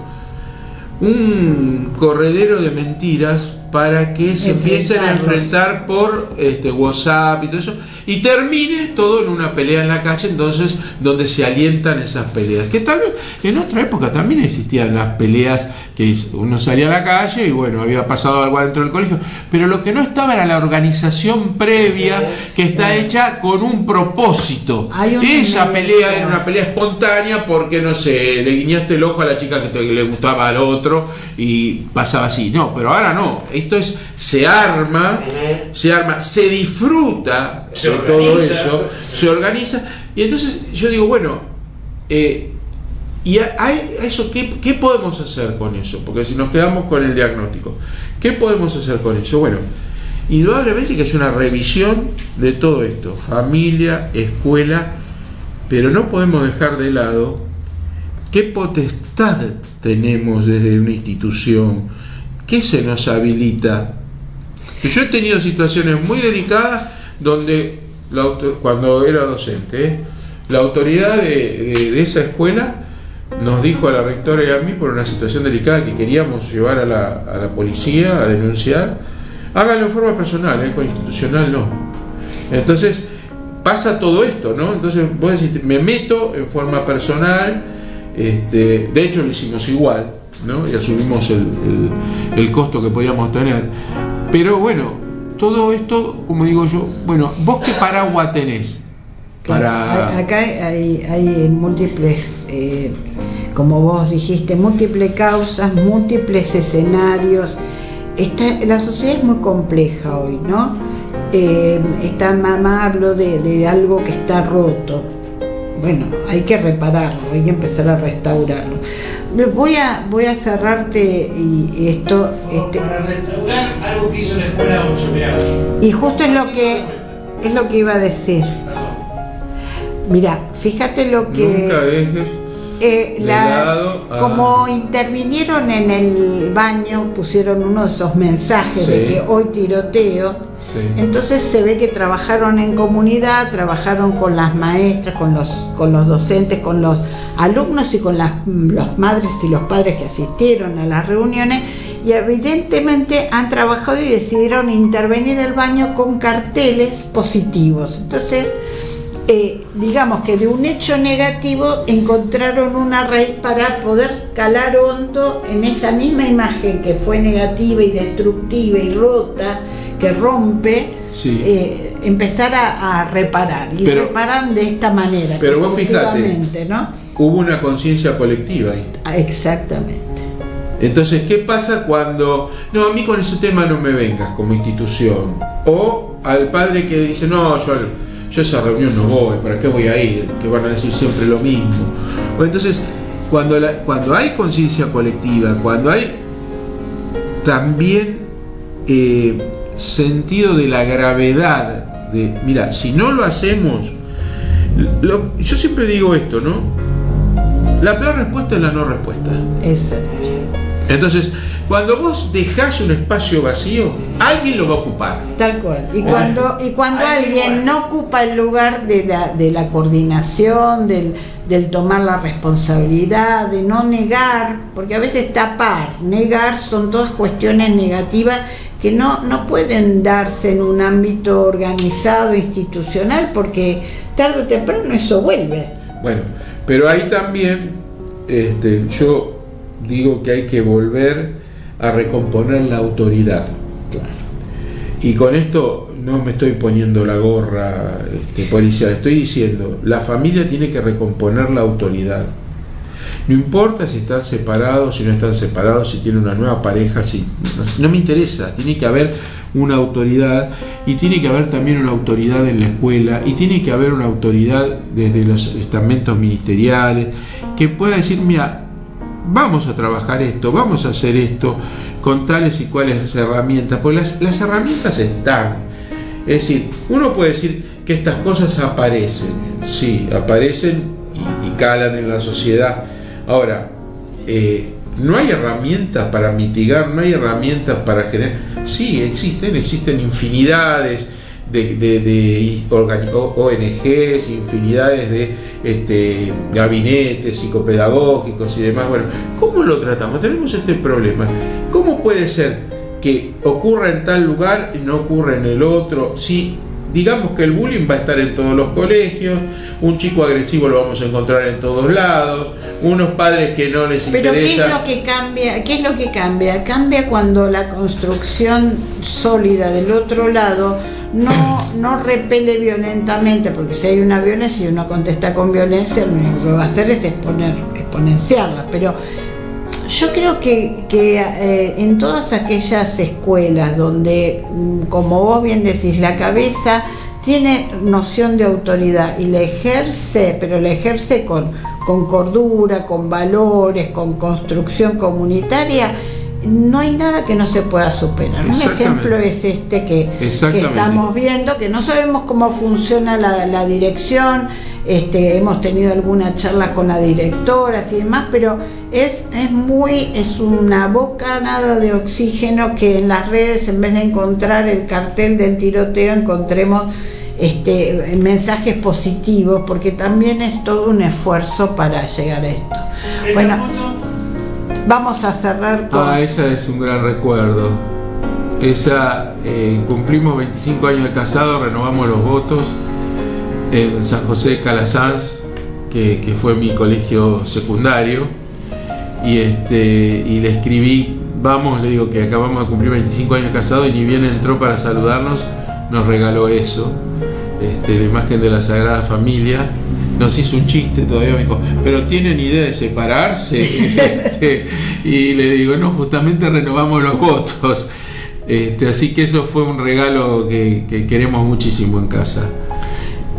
un corredero de mentiras para que se empiecen a enfrentar por WhatsApp y todo eso, y termine todo en una pelea en la calle, entonces donde se alientan esas peleas, que tal vez en otra época también existían las peleas, que uno salía a la calle y bueno, había pasado algo dentro del colegio, pero lo que no estaba era la organización previa que está hecha con un propósito. Esa pelea era una pelea espontánea porque, no sé, le guiñaste el ojo a la chica que le gustaba al otro y pasaba así. No, pero ahora no, esto es, se arma, se disfruta de todo eso, se organiza, y entonces yo digo, bueno, y a eso, ¿qué podemos hacer con eso? Porque si nos quedamos con el diagnóstico, ¿qué podemos hacer con eso? Bueno, indudablemente que es una revisión de todo esto, familia, escuela, pero no podemos dejar de lado qué potestad tenemos desde una institución, qué se nos habilita. Yo he tenido situaciones muy delicadas donde, cuando era docente, la autoridad de esa escuela nos dijo a la rectora y a mí, por una situación delicada que queríamos llevar a la policía a denunciar, háganlo en forma personal, con institucional no. Entonces pasa todo esto, ¿no? Entonces vos decís, me meto en forma personal, de hecho lo hicimos igual, ¿no? Y asumimos el costo que podíamos tener, pero bueno, todo esto, como digo yo, bueno, ¿vos qué paraguas tenés? Acá hay múltiples, como vos dijiste, múltiples causas, múltiples escenarios. La sociedad es muy compleja hoy, ¿no? Esta mamá habló de algo que está roto. Bueno, hay que repararlo, hay que empezar a restaurarlo. Voy a cerrarte y esto... Para restaurar algo que hizo la escuela 8, mirá. Y justo es lo que iba a decir. Mira, fíjate lo que... Nunca dejes como intervinieron en el baño, pusieron uno de esos mensajes de que hoy tiroteo. Entonces se ve que trabajaron en comunidad, trabajaron con las maestras, con los docentes, con los alumnos y con las madres y los padres que asistieron a las reuniones, y evidentemente han trabajado y decidieron intervenir el baño con carteles positivos. Entonces digamos que de un hecho negativo encontraron una raíz para poder calar hondo en esa misma imagen que fue negativa y destructiva y rota, que rompe, empezar a reparar, y reparan de esta manera. Pero vos fijate, ¿no? Hubo una conciencia colectiva ahí. Exactamente. Entonces, ¿qué pasa cuando no, a mí con ese tema no me vengas como institución? O al padre que dice, no, yo a esa reunión no voy, ¿para qué voy a ir? Que van a decir siempre lo mismo. O entonces, cuando hay conciencia colectiva, cuando hay también sentido de la gravedad, de, mira, si no lo hacemos, yo siempre digo esto, ¿no? La peor respuesta es la no respuesta. Exacto. Entonces, cuando vos dejás un espacio vacío, alguien lo va a ocupar. Tal cual. Y cuando alguien no ocupa el lugar de la coordinación, del tomar la responsabilidad, de no negar, porque a veces tapar, negar son todas cuestiones negativas que no pueden darse en un ámbito organizado, institucional, porque tarde o temprano eso vuelve. Bueno, pero ahí también yo digo que hay que volver a recomponer la autoridad. Claro. Y con esto no me estoy poniendo la gorra policial, estoy diciendo, la familia tiene que recomponer la autoridad. No importa si están separados, si no están separados, si tienen una nueva pareja, no me interesa, tiene que haber una autoridad, y tiene que haber también una autoridad en la escuela, y tiene que haber una autoridad desde los estamentos ministeriales que pueda decir, mira, vamos a trabajar esto, vamos a hacer esto con tales y cuales herramientas, porque las herramientas están. Es decir, uno puede decir que estas cosas aparecen, sí, aparecen y calan en la sociedad. Ahora, no hay herramientas para mitigar, no hay herramientas para generar. Sí, existen infinidades de ONGs, infinidades de gabinetes psicopedagógicos y demás. Bueno, ¿cómo lo tratamos? Tenemos este problema. ¿Cómo puede ser que ocurra en tal lugar y no ocurra en el otro? Si digamos que el bullying va a estar en todos los colegios, un chico agresivo lo vamos a encontrar en todos lados, unos padres que no les interesa. Pero ¿qué es lo que cambia? ¿Qué es lo que cambia? Cambia cuando la construcción sólida del otro lado no repele violentamente, porque si hay una violencia y uno contesta con violencia, lo único que va a hacer es exponenciarla. Pero yo creo que en todas aquellas escuelas donde, como vos bien decís, la cabeza tiene noción de autoridad y la ejerce, pero la ejerce con cordura, con valores, con construcción comunitaria, no hay nada que no se pueda superar. Un ejemplo es que estamos viendo, que no sabemos cómo funciona la dirección. Hemos tenido alguna charla con la directora y demás, pero es una bocanada de oxígeno que en las redes, en vez de encontrar el cartel del tiroteo, encontremos mensajes positivos, porque también es todo un esfuerzo para llegar a esto. Bueno, vamos a cerrar con... esa es un gran recuerdo. Cumplimos 25 años de casado, renovamos los votos en San José de Calasanz, que fue mi colegio secundario, y le escribí, le digo que acabamos de cumplir 25 años de casado, y ni bien entró para saludarnos, nos regaló eso, la imagen de la Sagrada Familia. Nos hizo un chiste, todavía me dijo, pero ¿tienen idea de separarse? Y le digo, no, justamente renovamos los votos. Así que eso fue un regalo que queremos muchísimo en casa.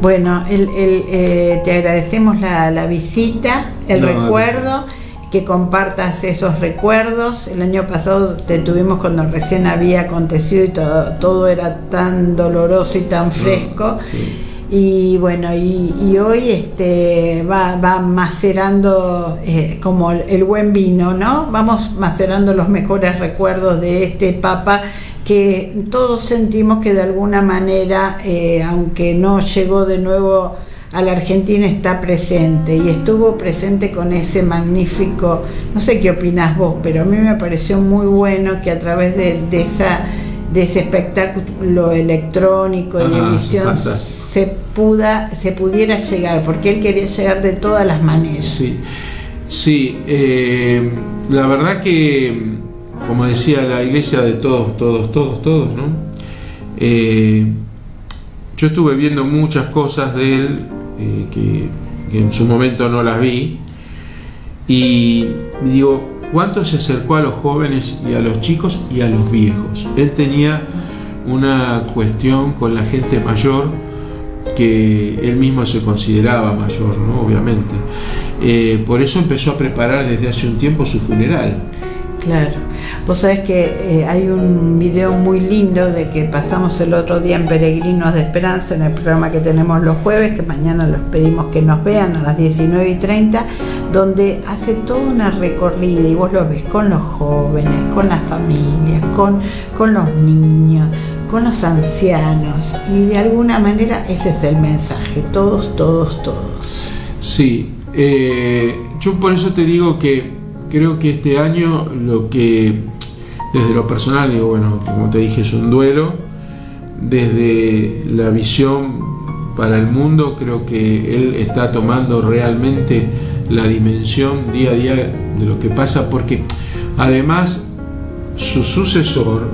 Bueno, te agradecemos la visita, recuerdo, que compartas esos recuerdos. El año pasado te tuvimos cuando recién había acontecido y todo era tan doloroso y tan fresco. Sí. Y bueno, y hoy va macerando como el buen vino, ¿no? Vamos macerando los mejores recuerdos de este Papa que todos sentimos que de alguna manera, aunque no llegó de nuevo a la Argentina, está presente y estuvo presente con ese magnífico, no sé qué opinás vos, pero a mí me pareció muy bueno que a través de ese espectáculo electrónico y emisión se pudiera llegar, porque él quería llegar de todas las maneras. Sí, la verdad que, como decía, la iglesia de todos, ¿no? Yo estuve viendo muchas cosas de él que en su momento no las vi, y digo, ¿cuánto se acercó a los jóvenes y a los chicos y a los viejos? Él tenía una cuestión con la gente mayor, que él mismo se consideraba mayor, ¿no? Obviamente. Por eso empezó a preparar desde hace un tiempo su funeral. Claro. Vos sabés que hay un video muy lindo de que pasamos el otro día en Peregrinos de Esperanza, en el programa que tenemos los jueves, que mañana los pedimos que nos vean a las 19:30, donde hace toda una recorrida y vos lo ves con los jóvenes, con las familias, con los niños, con los ancianos, y de alguna manera ese es el mensaje, todos. Sí, yo por eso te digo que creo que este año, lo que desde lo personal, digo, bueno, como te dije, es un duelo. Desde la visión para el mundo, creo que él está tomando realmente la dimensión día a día de lo que pasa, porque además su sucesor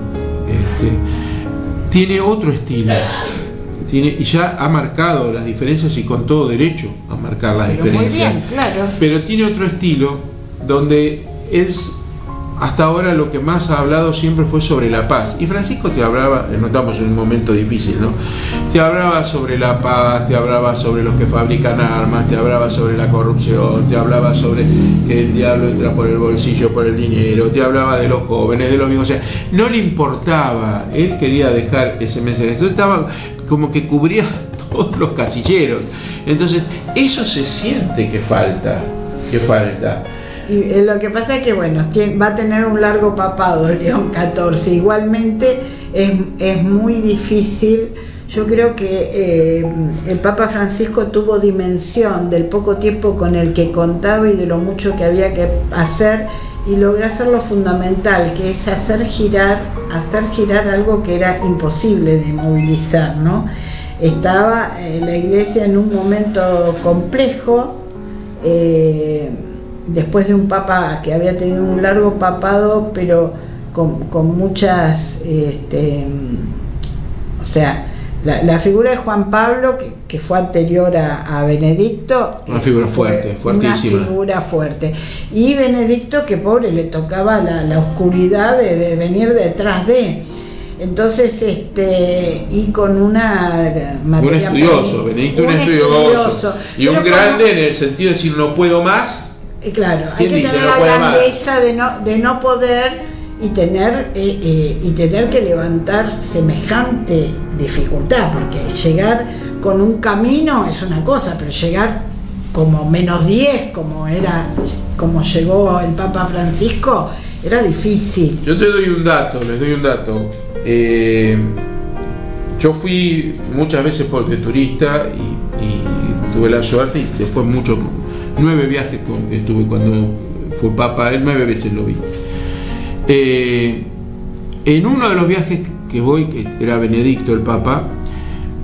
tiene otro estilo, y ya ha marcado las diferencias, y con todo derecho a marcar las diferencias. Muy bien, claro. Pero tiene otro estilo donde es, hasta ahora lo que más ha hablado siempre fue sobre la paz. Y Francisco te hablaba, no estamos en un momento difícil, ¿no? Te hablaba sobre la paz, te hablaba sobre los que fabrican armas, te hablaba sobre la corrupción, te hablaba sobre que el diablo entra por el bolsillo, por el dinero, te hablaba de los jóvenes, de los viejos. O sea, no le importaba, él quería dejar ese mensaje. Entonces estaba como que cubría todos los casilleros. Entonces, eso se siente que falta. Y lo que pasa es que, bueno, va a tener un largo papado León XIV. Igualmente es muy difícil. Yo creo que el Papa Francisco tuvo dimensión del poco tiempo con el que contaba y de lo mucho que había que hacer, y logró hacer lo fundamental, que es hacer girar algo que era imposible de movilizar, ¿no? Estaba la iglesia en un momento complejo, después de un papa que había tenido un largo papado, pero con muchas, o sea, la figura de Juan Pablo, que fue anterior a Benedicto, una figura fuerte, fuertísima. Una figura fuerte. Y Benedicto, que pobre, le tocaba la oscuridad de venir detrás de. Entonces, y con una materia, un estudioso, Benedicto un estudioso. Y un grande en el sentido de decir no puedo más. Claro, hay que tener la grandeza de no poder y tener que levantar semejante dificultad, porque llegar con un camino es una cosa, pero llegar como -10, como llegó el Papa Francisco, era difícil. Yo les doy un dato. Yo fui muchas veces de turista y tuve la suerte, y después 9 viajes estuve cuando fue Papa, él 9 veces lo vi. En uno de los viajes que voy, que era Benedicto el Papa,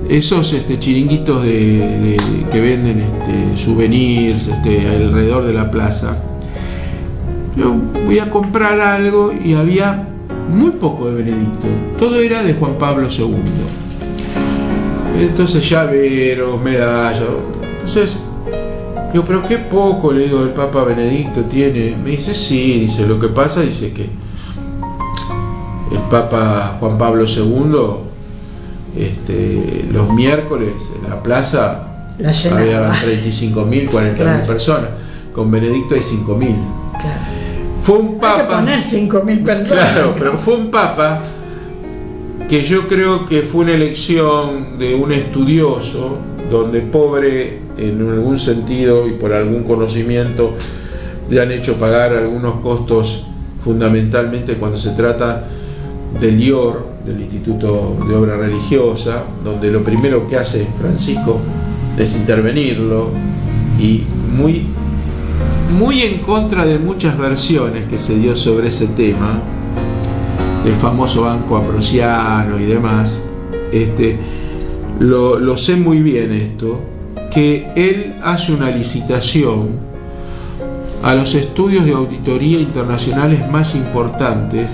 esos chiringuitos que venden souvenirs alrededor de la plaza, yo voy a comprar algo y había muy poco de Benedicto, todo era de Juan Pablo II. Entonces llaveros, medallas. Entonces digo, pero qué poco, le digo, el Papa Benedicto tiene. Me dice, sí, dice, lo que pasa, dice que el Papa Juan Pablo II, los miércoles en la plaza había 35.000, 40.000 personas. Con Benedicto hay 5.000. Claro. Fue un Papa. Hay que poner 5.000 personas. Claro, pero fue un Papa que yo creo que fue una elección de un estudioso donde pobre en algún sentido y por algún conocimiento le han hecho pagar algunos costos, fundamentalmente cuando se trata del IOR, del Instituto de Obra Religiosa, donde lo primero que hace Francisco es intervenirlo, y muy en contra de muchas versiones que se dio sobre ese tema, del famoso Banco Ambrosiano y demás. Lo sé muy bien esto, que él hace una licitación a los estudios de auditoría internacionales más importantes,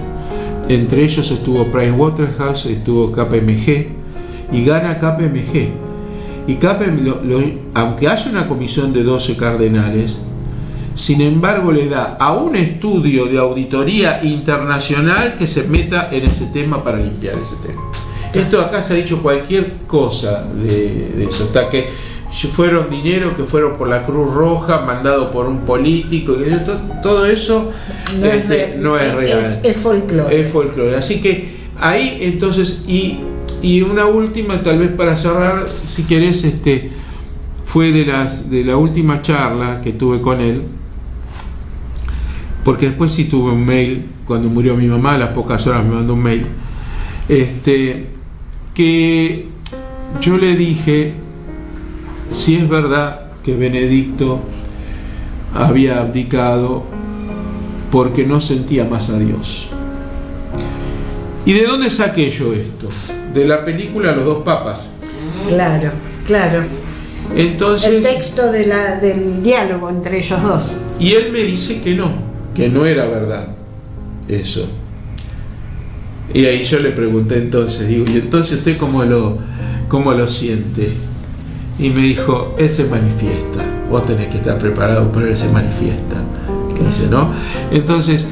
entre ellos estuvo Pricewaterhouse, estuvo KPMG, y gana KPMG. Y KPMG, aunque hace una comisión de 12 cardenales, sin embargo le da a un estudio de auditoría internacional que se meta en ese tema para limpiar ese tema. Esto acá se ha dicho cualquier cosa de eso, hasta que fueron dinero que fueron por la Cruz Roja, mandado por un político, todo eso no es real. Es folclore. Es folclore. Así que ahí entonces, y una última, tal vez para cerrar, si querés, fue de la última charla que tuve con él, porque después sí tuve un mail, cuando murió mi mamá, a las pocas horas me mandó un mail, que yo le dije si es verdad que Benedicto había abdicado porque no sentía más a Dios. ¿Y de dónde saqué yo esto? De la película Los dos papas. Claro. Entonces, el texto del diálogo entre ellos dos. Y él me dice que no era verdad eso. Y ahí yo le pregunté entonces, digo, ¿y entonces usted cómo lo siente? Y me dijo, él se manifiesta, vos tenés que estar preparado, pero él se manifiesta. Dice, ¿no? Entonces,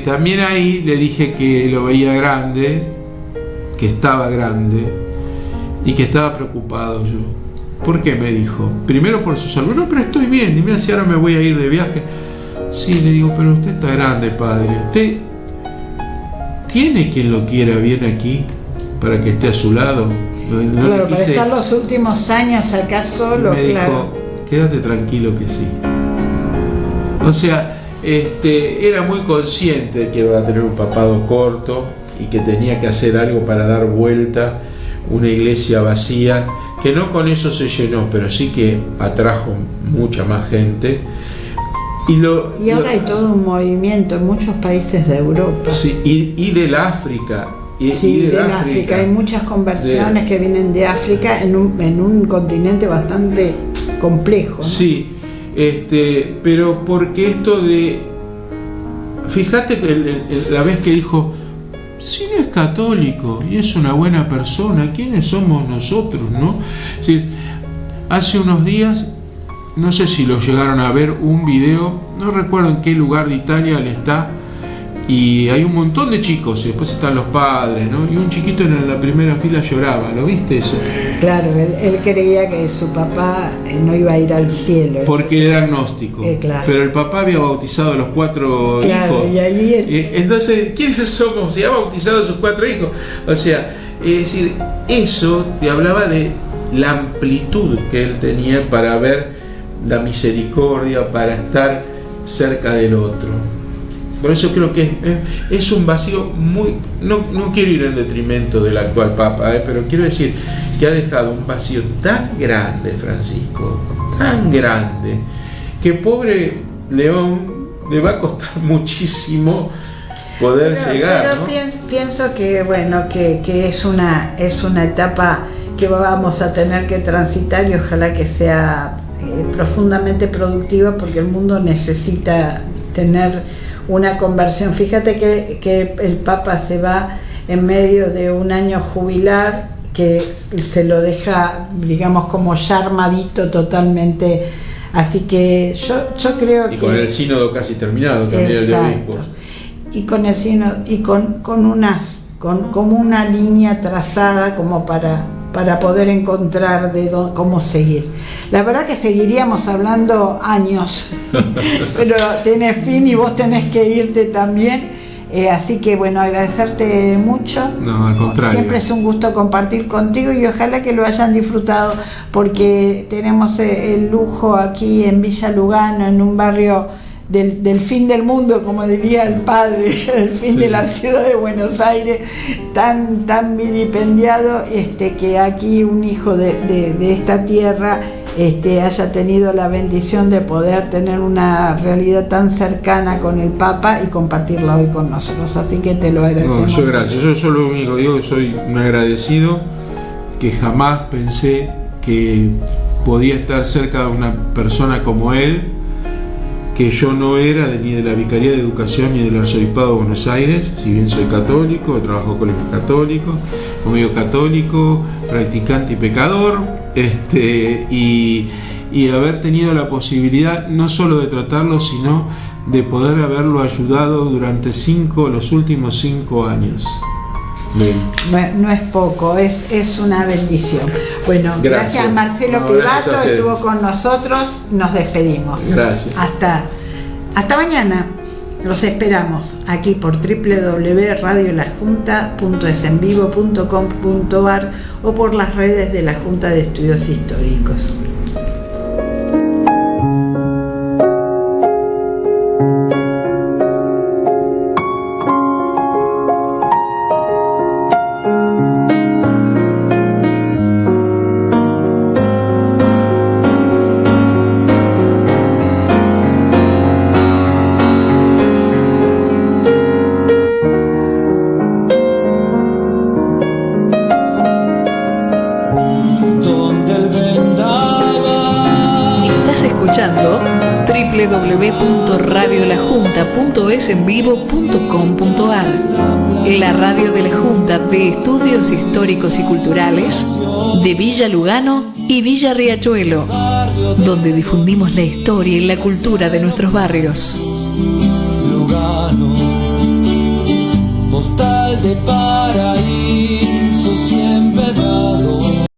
también ahí le dije que lo veía grande, que estaba grande y que estaba preocupado yo. ¿Por qué? Me dijo. Primero por su salud. No, pero estoy bien. Dime si ahora me voy a ir de viaje. Sí, le digo, pero usted está grande, padre. Usted tiene quien lo quiera bien aquí para que esté a su lado. No claro, para estar los últimos años acá solo. Me dijo, quédate tranquilo que sí. O sea, era muy consciente de que iba a tener un papado corto y que tenía que hacer algo para dar vuelta una iglesia vacía, que no con eso se llenó, pero sí que atrajo mucha más gente. Y ahora hay todo un movimiento en muchos países de Europa. Sí, y del África. Del África. Hay muchas conversiones que vienen de África en un continente bastante complejo, ¿no? Sí, pero porque esto de... Fíjate que la vez que dijo, si no es católico y es una buena persona, ¿quiénes somos nosotros, no? Es decir, hace unos días, no sé si lo llegaron a ver, un video, no recuerdo en qué lugar de Italia él está, y hay un montón de chicos, y después están los padres, ¿no? Y un chiquito en la primera fila lloraba, ¿lo viste eso? Claro, él creía que su papá no iba a ir al cielo. Porque era agnóstico. Claro. Pero el papá había bautizado a los 4 hijos. Y allí entonces, ¿quiénes somos? Se ha bautizado a sus 4 hijos. O sea, es decir, eso te hablaba de la amplitud que él tenía para ver la misericordia, para estar cerca del otro. Por eso creo que es un vacío muy... No quiero ir en detrimento del actual Papa, pero quiero decir que ha dejado un vacío tan grande, Francisco, tan grande, que pobre León le va a costar muchísimo poder llegar. Pero ¿no? pienso que bueno, que es una etapa que vamos a tener que transitar, y ojalá que sea profundamente productiva, porque el mundo necesita tener una conversión. Fíjate que el Papa se va en medio de un año jubilar, que se lo deja, digamos, como ya armadito totalmente. Así que yo creo que... Y con el sínodo casi terminado también. Exacto. El de obispos. Y con el sínodo, y como una línea trazada como para poder encontrar cómo seguir. La verdad que seguiríamos hablando años, pero tiene fin y vos tenés que irte también. Así que bueno, agradecerte mucho. No, al contrario. Siempre es un gusto compartir contigo y ojalá que lo hayan disfrutado, porque tenemos el lujo aquí en Villa Lugano, en un barrio del fin del mundo, como diría el padre, el fin de la ciudad de Buenos Aires, tan vilipendiado, que aquí un hijo de esta tierra haya tenido la bendición de poder tener una realidad tan cercana con el Papa y compartirla hoy con nosotros. Así que te lo agradecemos. No, yo gracias. Yo lo único que digo, soy un agradecido, que jamás pensé que podía estar cerca de una persona como él, que yo no era ni de la Vicaría de Educación ni del Arzobispado de Buenos Aires, si bien soy católico, trabajo con colegios católicos, conmigo católico, practicante y pecador, y haber tenido la posibilidad no solo de tratarlo, sino de poder haberlo ayudado durante los últimos 5 años. No es poco, es una bendición. Bueno, gracias Marcelo Pivato, estuvo con nosotros, nos despedimos. Gracias. Hasta mañana. Los esperamos aquí por www.radiolajunta.esenvivo.com.ar o por las redes de la Junta de Estudios Históricos. www.radiolajunta.esenvivo.com.ar, la radio de la Junta de Estudios Históricos y Culturales de Villa Lugano y Villa Riachuelo, donde difundimos la historia y la cultura de nuestros barrios. Lugano, postal de paraíso siempre da.